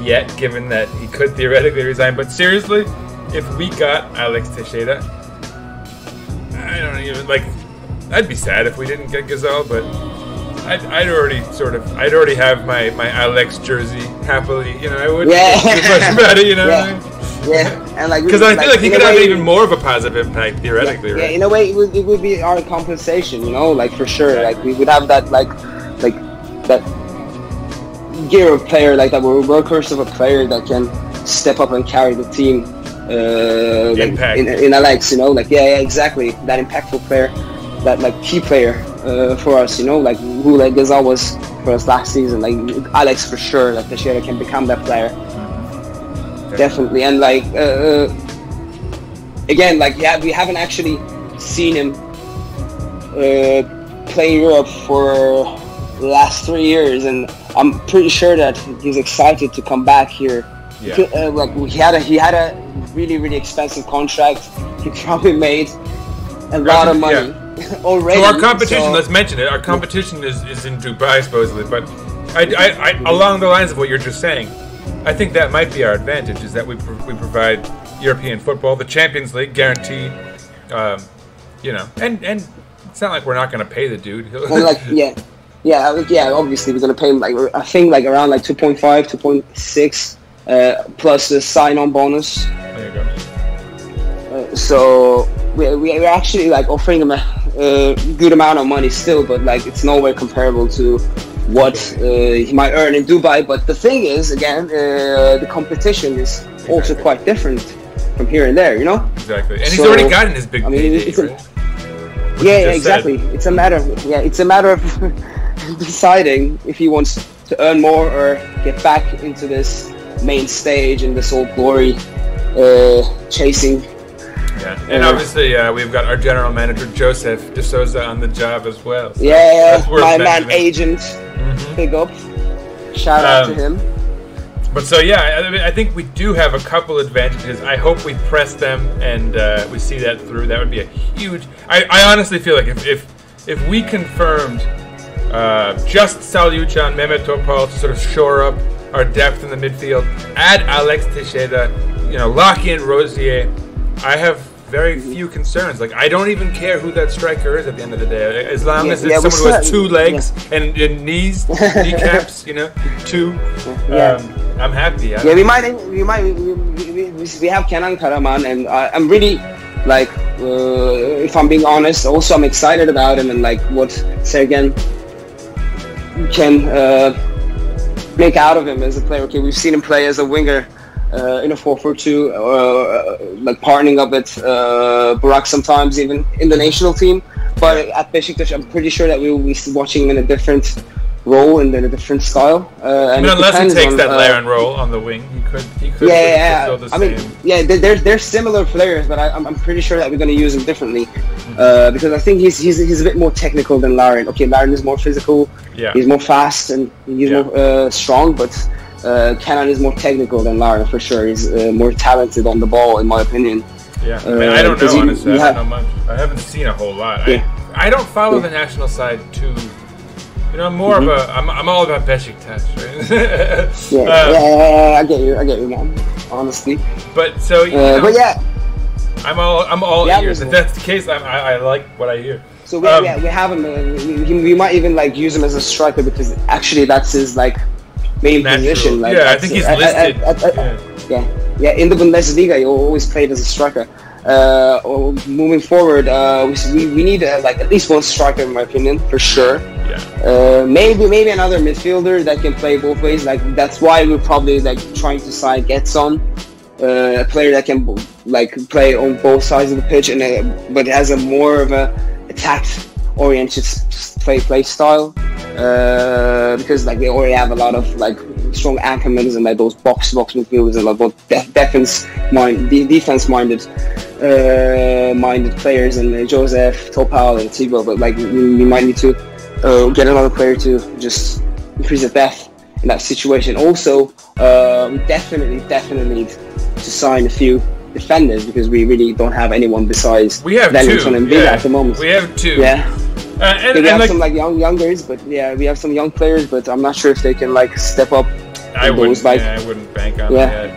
yet, given that he could theoretically resign. But seriously, if we got Alex Teixeira, I don't even I'd be sad if we didn't get Ghezzal, but I'd already have my Alex jersey happily. I wouldn't do much about it. And because I feel he could have even more of a positive impact theoretically, right? Yeah, in a way, it would be our compensation, for sure. We would have that that gear of player, that workhorse of a player that can step up and carry the team. In Alex, exactly, that impactful player, that key player for us, who Ghezzal was for us last season. Alex for sure, Teixeira can become that player. Definitely, and again, we haven't actually seen him play in Europe for the last 3 years, and I'm pretty sure that he's excited to come back here. He had a really, really expensive contract. He probably made a lot of money. already. So our competition, let's mention it. Our competition is in Dubai supposedly, but I along the lines of what you're just saying, I think that might be our advantage, is that we provide European football, the Champions League guaranteed, you know, and it's not like we're not going to pay the dude. Well, like, yeah. Obviously, we're going to pay him, like, I think, like around like 2.5, 2.6, plus the sign-on bonus. There you go. So we're actually like offering him a good amount of money still, but like it's nowhere comparable to what he might earn in Dubai. But the thing is, again, the competition is also quite different from here and there, you know. Exactly, and he's already gotten his big payday, right? Yeah, exactly. It's a matter of deciding if he wants to earn more or get back into this main stage and this old glory chasing. Yeah, and obviously we've got our general manager Joseph De Souza on the job as well. So my man agent, big up, shout out to him. But so yeah, I think we do have a couple advantages. I hope we press them and we see that through. That would be a huge. I honestly feel like if we confirmed just Salyucan, Mehmet, Topal to sort of shore up our depth in the midfield, add Alex Teixeira, you know, lock in Rosier, I have very few concerns. Like, I don't even care who that striker is at the end of the day, as long as it's someone who has two legs and kneecaps, you know, two. I'm happy. We have Kenan, Karaman, and I'm really like, if I'm being honest, also I'm excited about him and like what Sergen can make out of him as a player. Okay, we've seen him play as a winger in a 4-4-2, like partnering up with Burak sometimes, even in the national team. But at Besiktas, I'm pretty sure that we will be watching him in a different role and in a different style. I mean, unless he takes that Aaron role on the wing, he could. I mean, they're similar players, but I'm pretty sure that we're going to use him differently because I think he's a bit more technical than Lauren. Okay, Lauren is more physical. Yeah. He's more fast and he's more strong, but Kenan is more technical than Lauren for sure. He's more talented on the ball, in my opinion. Yeah, I mean, I don't know, honestly. I don't know much. I haven't seen a whole lot. I don't follow the national side too. You know, I'm more of a. I'm all about Besiktas, right? I get you, man. Honestly. But so, you know, but yeah, I'm all ears. If that's the case, I like what I hear. So we have him. We might even like use him as a striker because actually that's his like main position. Like, I think he's listed. In the Bundesliga, he always played as a striker. Moving forward, we need like at least one striker, in my opinion, for sure. Maybe another midfielder that can play both ways. Like that's why we're probably like trying to sign Ghezzal, a player that can like play on both sides of the pitch, and but has a more of a attack-oriented play style. Because like they already have a lot of like strong anchormen and like those box midfielders and like both defense-minded players and Joseph, Topal, and Thibaut. But like we might need to get another player to just increase the depth in that situation. Also, we definitely need to sign a few defenders because we really don't have anyone besides Danielson and Villa at the moment. We have two. Yeah. And we have some like youngers, but we have some young players, but I'm not sure if they can like step up. I wouldn't bank on that.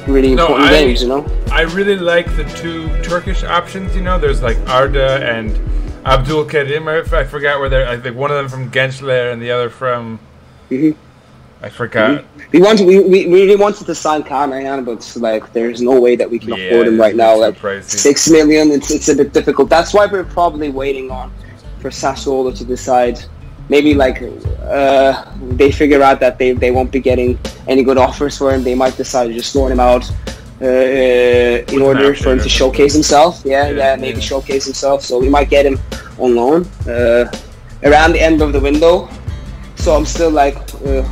Really important games, you know. I really like the two Turkish options. You know, there's like Arda and Abdul Karim. I forgot where they're. I think one of them from Gençler and the other from. I forgot. We really wanted to sign Karaman, but like there's no way that we can afford him right now. Like pricey. 6 million, it's a bit difficult. That's why we're probably waiting on for Sassuolo to decide. Maybe like they figure out that they won't be getting any good offers for him. They might decide to just loan him out in order for him to showcase himself. Maybe showcase himself. So we might get him on loan around the end of the window. So I'm still like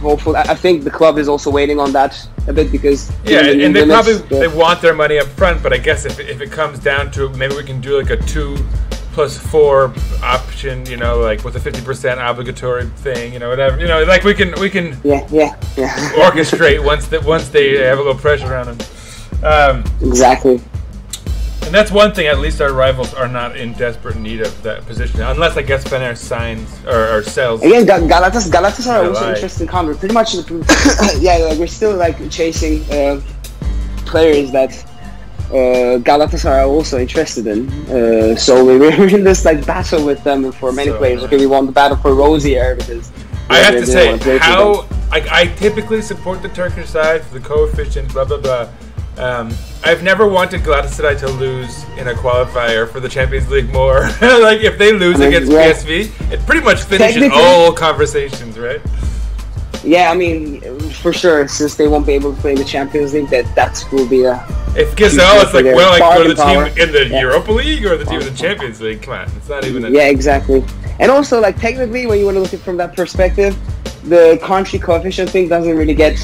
hopeful. I think the club is also waiting on that a bit because and they probably want their money up front. But I guess if it comes down to maybe we can do like a 2+4 option, you know, like with a 50% obligatory thing, you know, whatever, you know, like we can orchestrate once they have a little pressure on them. Exactly. And that's one thing. At least our rivals are not in desperate need of that position, unless I guess Fener signs or sells. Again, Galatasaray are also interesting convert. Pretty much, yeah. Like we're still like chasing players that Galatasaray are also interested in. So we're in this like battle with them for many players. Okay, we won the battle for Rosier because I have to say how I typically support the Turkish side for the coefficient, blah blah blah. I've never wanted Galatasaray to lose in a qualifier for the Champions League more. Like if they lose against PSV, it pretty much finishes all conversations, right? Yeah, I mean, for sure, since they won't be able to play in the Champions League, that will be a... If Ghezzal, it's like, well, I go to the team in the Europa League or the team in the Champions League. Come on, it's not even a... Yeah, exactly. And also, like, technically, when you want to look at it from that perspective, the country coefficient thing doesn't really get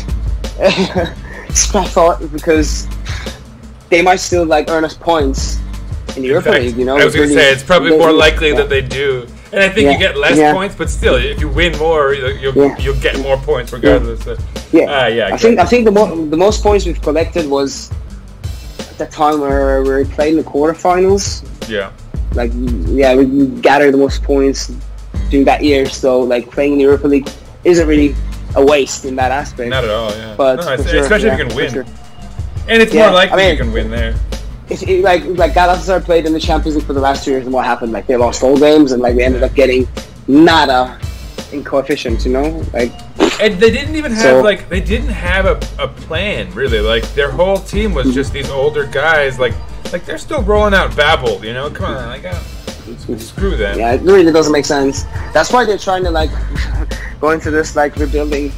thought because they might still, like, earn us points in the Europa League, you know? I was going to say, it's probably more likely that they do. And I think you get less points, but still, if you win more, you'll get more points regardless. I think the most points we've collected was at the time where we played in the quarterfinals. Yeah. Like, yeah, we gathered the most points during that year. So, like, playing in the Europa League isn't really a waste in that aspect. Not at all. Yeah. But no, especially if you can win, and it's more likely you can win there. Like Galatasaray played in the Champions League for the last 2 years, and what happened? Like they lost all games, and like we ended up getting nada in coefficients, you know. Like, and they didn't even have they didn't have a plan really. Like their whole team was just these older guys. Like they're still rolling out Babel, you know. Come on, like screw them. Yeah, it really doesn't make sense. That's why they're trying to like go into this like rebuilding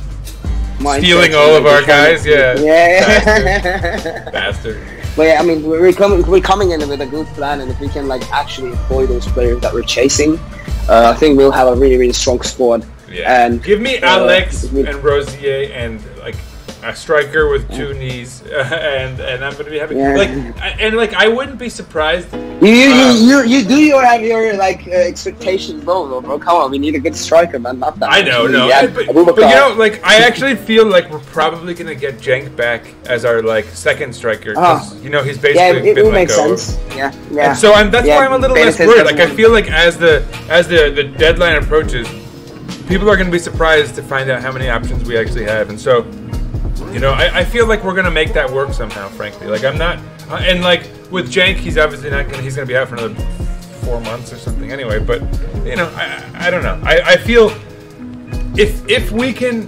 mindset. Stealing all of our guys, yeah. Bastard. But yeah, I mean, we're coming in with a good plan, and if we can like actually employ those players that we're chasing, I think we'll have a really, really strong squad. Yeah. And give me Alex and Rosier and like a striker with 2 knees, and I'm gonna be happy. Yeah. I wouldn't be surprised. You have your like expectations low, though, bro. Come on, we need a good striker, man. Not that. I know, but you know, like I actually feel like we're probably gonna get Cenk back as our like second striker. You know, he's basically it makes sense. Yeah. And so that's why I'm a little less worried. Like I feel like as the deadline approaches, people are gonna be surprised to find out how many options we actually have, and so. You know, I feel like we're gonna make that work somehow. Frankly, like I'm not, and like with Cenk, he's obviously not gonna. He's gonna be out for another 4 months or something anyway. But you know, I don't know. I feel if we can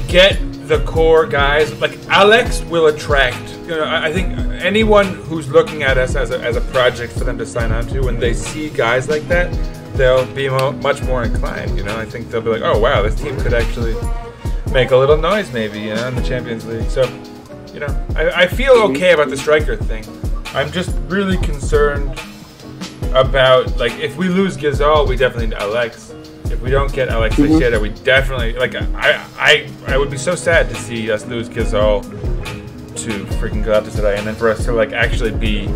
get the core guys, like Alex will attract. You know, I think anyone who's looking at us as a project for them to sign on to, when they see guys like that, they'll be much more inclined. You know, I think they'll be like, oh wow, this team could actually make a little noise maybe, you know, in the Champions League. So, you know, I feel okay about the striker thing. I'm just really concerned about, like, if we lose Ghezzal, we definitely need Alex. If we don't get Alex Teixeira, we definitely, like, I would be so sad to see us lose Ghezzal to freaking Galatasaray, and then for us to, like, actually be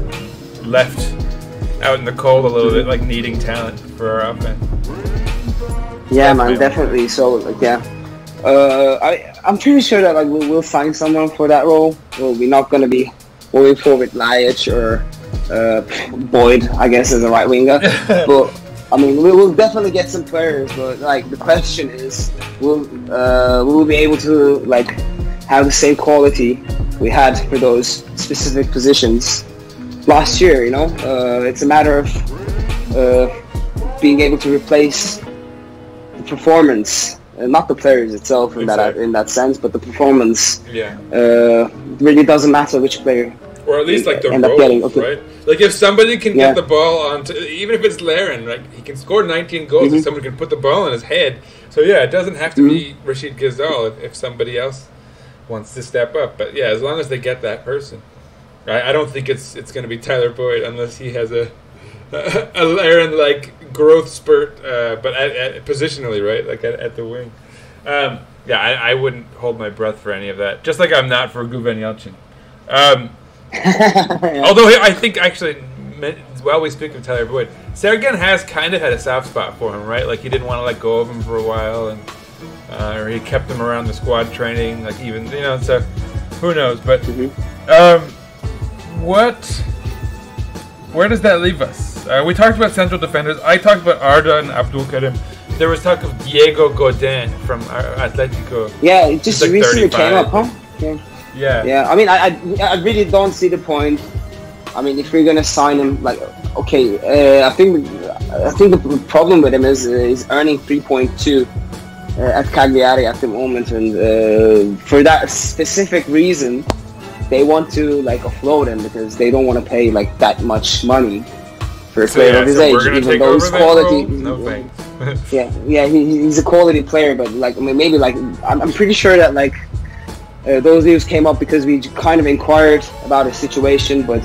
left out in the cold a little bit, like, needing talent for our offense. Yeah, man, definitely. So, like, yeah. I'm pretty sure that like we'll find someone for that role. We're not going to be moving forward with Lajic or Boyd, I guess, as a right winger. But I mean, we'll definitely get some players. But like the question is, will we be able to like have the same quality we had for those specific positions last year? You know, it's a matter of being able to replace the performance. Not the players itself in that sense, but the performance. Really doesn't matter which player. Or at least like the roles, right? Like if somebody can get the ball onto, even if it's Laren, like he can score 19 goals if someone can put the ball in his head. So yeah, it doesn't have to be Rashid Ghezzal if somebody else wants to step up. But yeah, as long as they get that person, right? I don't think it's going to be Tyler Boyd unless he has a Laren like growth spurt, but at positionally, right? Like at the wing. I wouldn't hold my breath for any of that. Just like I'm not for Guven Yelchin. Although I think actually, while we speak of Tyler Boyd, Sergen has kind of had a soft spot for him, right? Like he didn't want to let go of him for a while, and or he kept him around the squad training, like even, you know. So who knows? But what where does that leave us? We talked about central defenders. I talked about Arda and Abdul Karim. There was talk of Diego Godin from Atletico. Yeah, it just recently came up, huh? Yeah. I mean, I really don't see the point. I mean, if we're gonna sign him, like, okay, I think the problem with him is he's earning 3.2 at Cagliari at the moment, and for that specific reason, they want to like offload him because they don't want to pay like that much money for a player of his age, even though his quality. No thanks. he's a quality player, but like, I mean, maybe like I'm pretty sure that like. Those news came up because we kind of inquired about his situation, but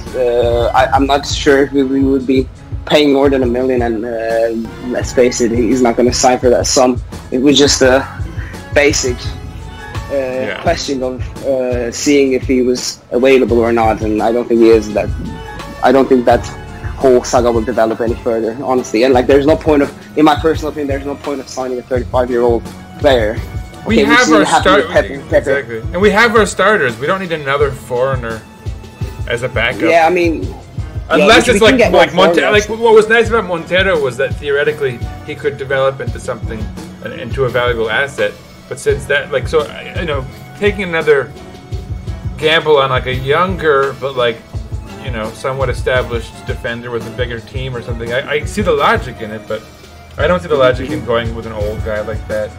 I'm not sure if we would be paying more than $1 million, and let's face it, he's not going to sign for that sum. It was just a basic question of seeing if he was available or not, and I don't think he is. I don't think that whole saga will develop any further, honestly. And like, there's no point of, in my personal opinion, there's no point of signing a 35-year-old player. We have our starters, exactly, and we have our starters. We don't need another foreigner as a backup. Yeah, I mean, unless it's like Montero. Like, what was nice about Montero was that theoretically he could develop into something, into a valuable asset. But since that, like, so you know, taking another gamble on like a younger but like, you know, somewhat established defender with a bigger team or something, I see the logic in it, but I don't see the logic in going with an old guy like that.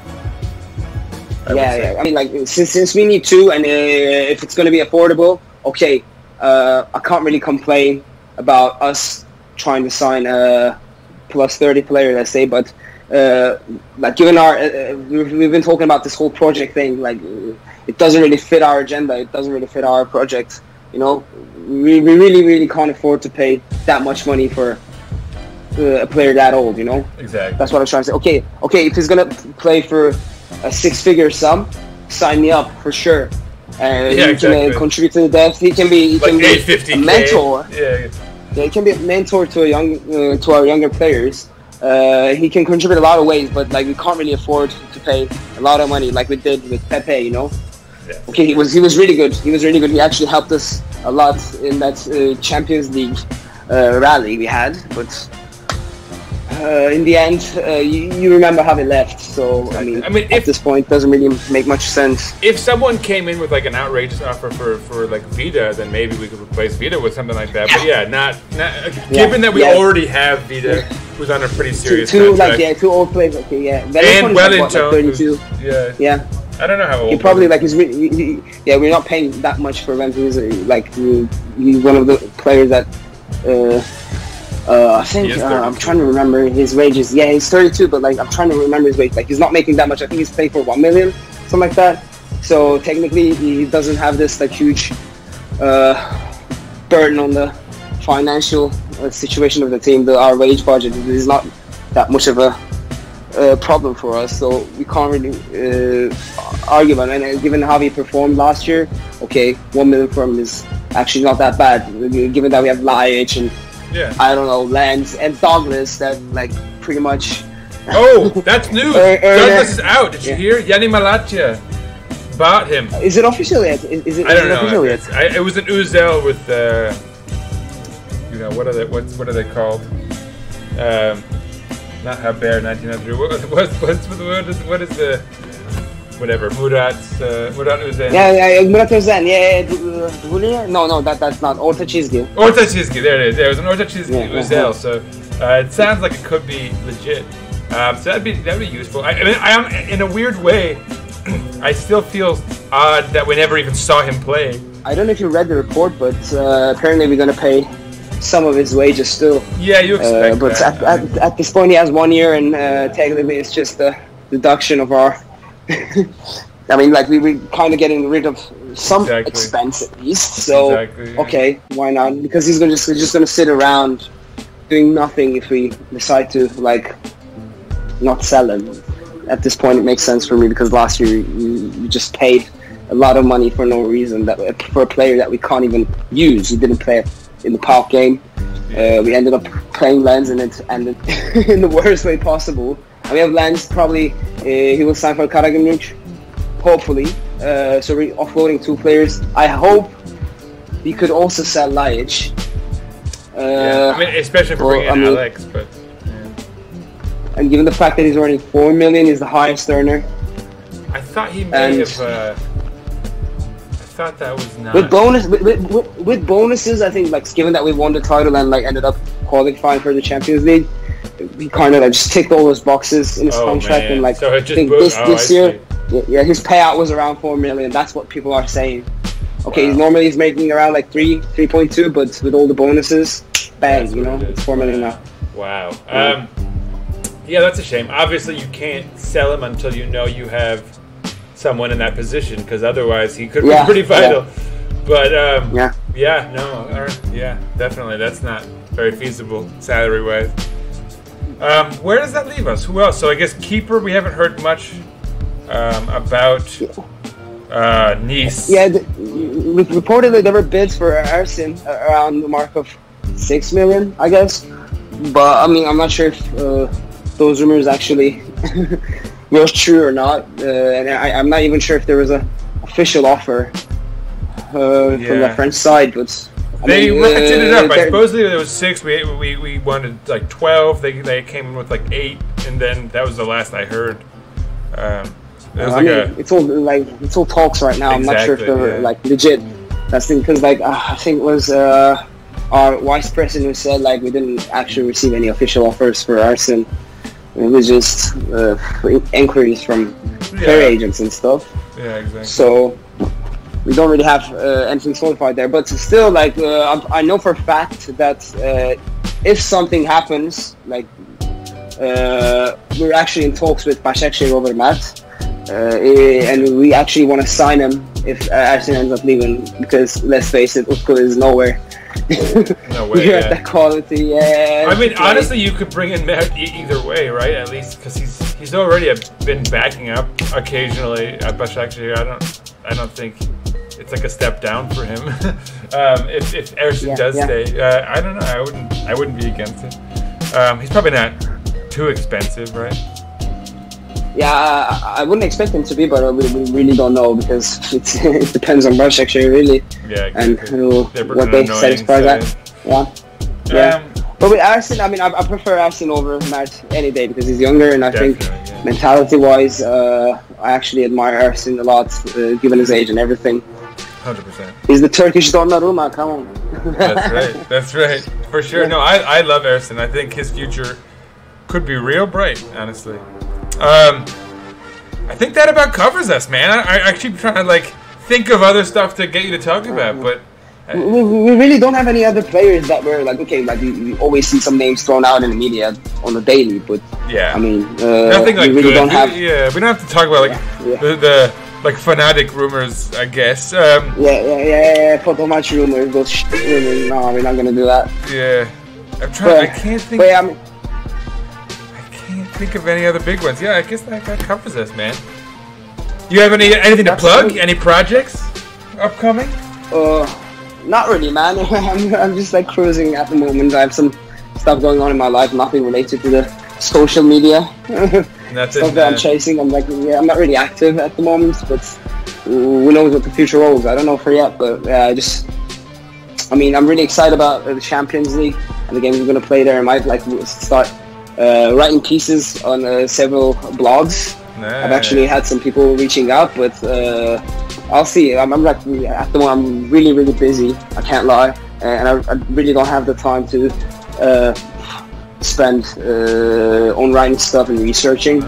I mean, like, since we need two, and if it's going to be affordable, okay, I can't really complain about us trying to sign a plus 30 player, let's say, but like, given our we've been talking about this whole project thing, like, it doesn't really fit our agenda, it doesn't really fit our project, you know. We really can't afford to pay that much money for a player that old, you know. Exactly. That's what I'm trying to say. Okay, if he's going to play for a 6-figure sum, sign me up for sure. He can contribute to the depth. He can be a mentor. He can be a mentor to our younger players. He can contribute a lot of ways, but like, we can't really afford to pay a lot of money like we did with Pepe, you know. Yeah. Okay, he was really good. He actually helped us a lot in that Champions League rally we had, but in the end, you remember how we left. So I mean, at this point, it doesn't really make much sense. If someone came in with like an outrageous offer for like Vida, then maybe we could replace Vida with something like that. But yeah, not given that we already have Vida, who's on a pretty serious contract. Two old players. Okay, yeah, and Wellington, like 32. Yeah. I don't know how old. He probably like we're not paying that much for him. He's one of the players that. I think I'm trying to remember his wages. Yeah, he's 32, but like, I'm trying to remember his wage. Like, he's not making that much. I think he's paying for $1 million, something like that. So technically, he doesn't have this like huge burden on the financial situation of the team. Our wage budget is not that much of a problem for us, so we can't really argue about it. And given how he performed last year, okay, $1 million for him is actually not that bad. Given that we have Lajic and I don't know, Lance and Douglas, that like pretty much. Oh, that's news. Douglas is out. Did you hear? Yanni Malatia bought him. Is it official yet? Is it? I don't know. Official yet? It was an Uzel with you know, what are they called? Not Haber 1993. What is the whatever Murat Uzen? Murat Uzen. No, that's not Orta Çizgi. Orta Çizgi, there it is. There was an Orta Çizgi Uzel. So it sounds like it could be legit. So that'd be useful. I mean, I am, in a weird way, I still feel odd that we never even saw him play. I don't know if you read the report, but apparently we're gonna pay some of his wages still. Yeah, you expect but that. At this point, he has 1 year, and technically it's just a deduction of our. I mean, like, we kind of getting rid of some expense at least. So okay, why not? Because he's just gonna sit around doing nothing if we decide to like not sell him. At this point, it makes sense for me because last year you just paid a lot of money for no reason, for a player that we can't even use. He didn't play in the PAOK game. We ended up playing Lens, and it ended in the worst way possible. And we have Lens, probably he will sign for Karagümrük, hopefully. So we're offloading 2 players. I hope we could also sell Lajic. I mean, especially for bringing in Alex, but. Yeah. And given the fact that he's earning 4 million, he's the highest earner. I thought he may have. I thought that was not. With bonuses, I think like given that we won the title and like ended up qualifying for the Champions League, he kind of like just ticked all those boxes in his contract, and like so I think this year, his payout was around 4 million. That's what people are saying. Okay, normally he's making around like 3.2, but with all the bonuses, bang, it's 4 million now. Wow. Yeah, that's a shame. Obviously, you can't sell him until you know you have someone in that position, because otherwise he could be pretty vital. But definitely, that's not very feasible salary-wise. Where does that leave us? Who else? So I guess keeper, we haven't heard much about Nice. Yeah, reportedly there were bids for Arsene around the mark of 6 million, I guess. But I mean, I'm not sure if those rumors actually were true or not, and I'm not even sure if there was an official offer from the French side. But they ratcheted it up. Supposedly there was 6. We wanted like 12. They came in with like 8, and then that was the last I heard. It's all talks right now. I'm not sure if they're like legit. That's the thing, because like I think it was our vice president who said like we didn't actually receive any official offers for Arsene. It was just inquiries from player agents and stuff. Yeah, exactly. So we don't really have anything solidified there. But still, like I know for a fact that if something happens, like we're actually in talks with Başakşehir over Matt, and we actually want to sign him if Arsene ends up leaving. Because let's face it, Utku is nowhere. No way. You're at that quality, I mean, honestly, you could bring in Mehmet either way, right? At least because he's already been backing up occasionally at Başakşehir. I don't think it's like a step down for him. If Arsene does stay, I don't know. I wouldn't be against it. He's probably not too expensive, right? Yeah, I wouldn't expect him to be, but we really don't know, because it depends on Başakşehir really. Yeah, exactly. And what they satisfy that. Yeah. But with Arsene, I mean, I prefer Arsene over Mert any day, because he's younger, and I think mentality-wise, I actually admire Arsene a lot, given his age and everything. 100%. He's the Turkish Donnarumma, come on. That's right. For sure. No, I love Arsene. I think his future could be real bright, honestly. I think that about covers us, man. I keep trying to like think of other stuff to get you to talk about, but we really don't have any other players that were like, okay, like you always see some names thrown out in the media on the daily, but I mean, nothing like we really good. don't have. We don't have to talk about like the like fanatic rumors, I guess. Photo match rumors, those rumors. No, we're not gonna do that. Yeah, I'm trying. I can't think. But, I mean, think of any other big ones. Yeah, I guess that covers us, man. You have anything to plug? Any projects upcoming? Not really, man. I'm just like cruising at the moment. I have some stuff going on in my life, nothing related to the social media. Stuff that I'm chasing. I'm like, I'm not really active at the moment, but who knows what the future holds? I don't know for yet, but I mean, I'm really excited about the Champions League and the games we're going to play there. I might like start writing pieces on several blogs. Nice. I've actually had some people reaching out, but I'll see. I'm like, at the moment, I'm really, really busy. I can't lie, and I really don't have the time to spend on writing stuff and researching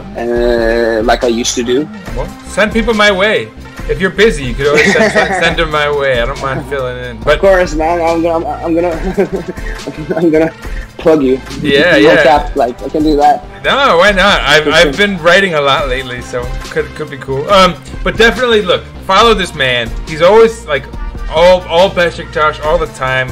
like I used to do. Well, send people my way. If you're busy, you could always send them my way. I don't mind filling in. But of course, man, I'm gonna plug you. Yeah. Cap, like I can do that. No, why not? I've been writing a lot lately, so could be cool. But definitely look, follow this man. He's always like all Besiktas all the time.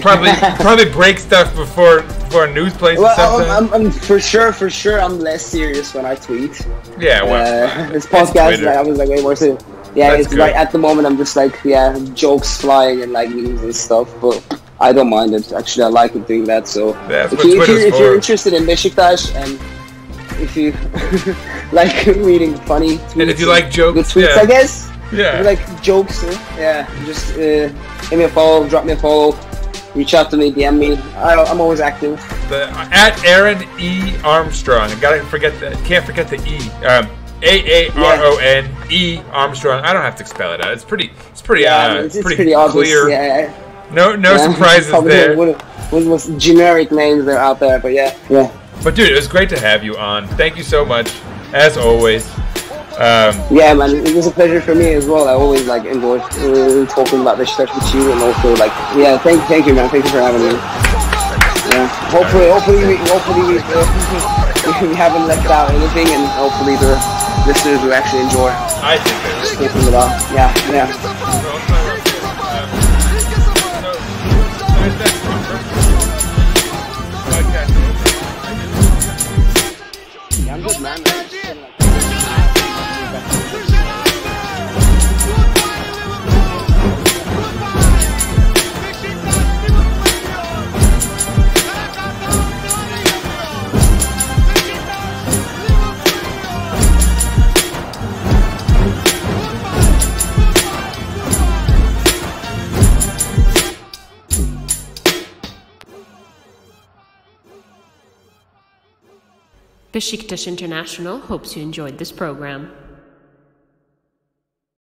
Probably break stuff before news plays or something. I'm for sure. I'm less serious when I tweet. Yeah, well, this podcast, I was like way more serious. Yeah, that's it's good. Right at the moment. I'm just like jokes flying and like memes and stuff, but I don't mind it. Actually, I like it doing that. So if you're interested in Besiktas and if you like reading funny tweets, and if you like jokes, good tweets, I guess. Yeah. If you like jokes, just give me a follow, drop me a follow. reach out to me, DM me. I'm always active. At Aaron E. Armstrong. I can't forget the E. AARON Armstrong. I don't have to spell it out. It's pretty pretty obvious, clear. Yeah. No surprises there. One of the most generic names that are out there, but yeah. But dude, it was great to have you on. Thank you so much, as always. Yeah, man, it was a pleasure for me as well. I always like enjoy talking about this stuff with you, and also like, yeah, thank you, man. Thank you for having me. Yeah, hopefully we haven't left out anything, and hopefully the listeners will actually enjoy. I think they will. Talking about, yeah. I'm good, man. Besiktas International hopes you enjoyed this program.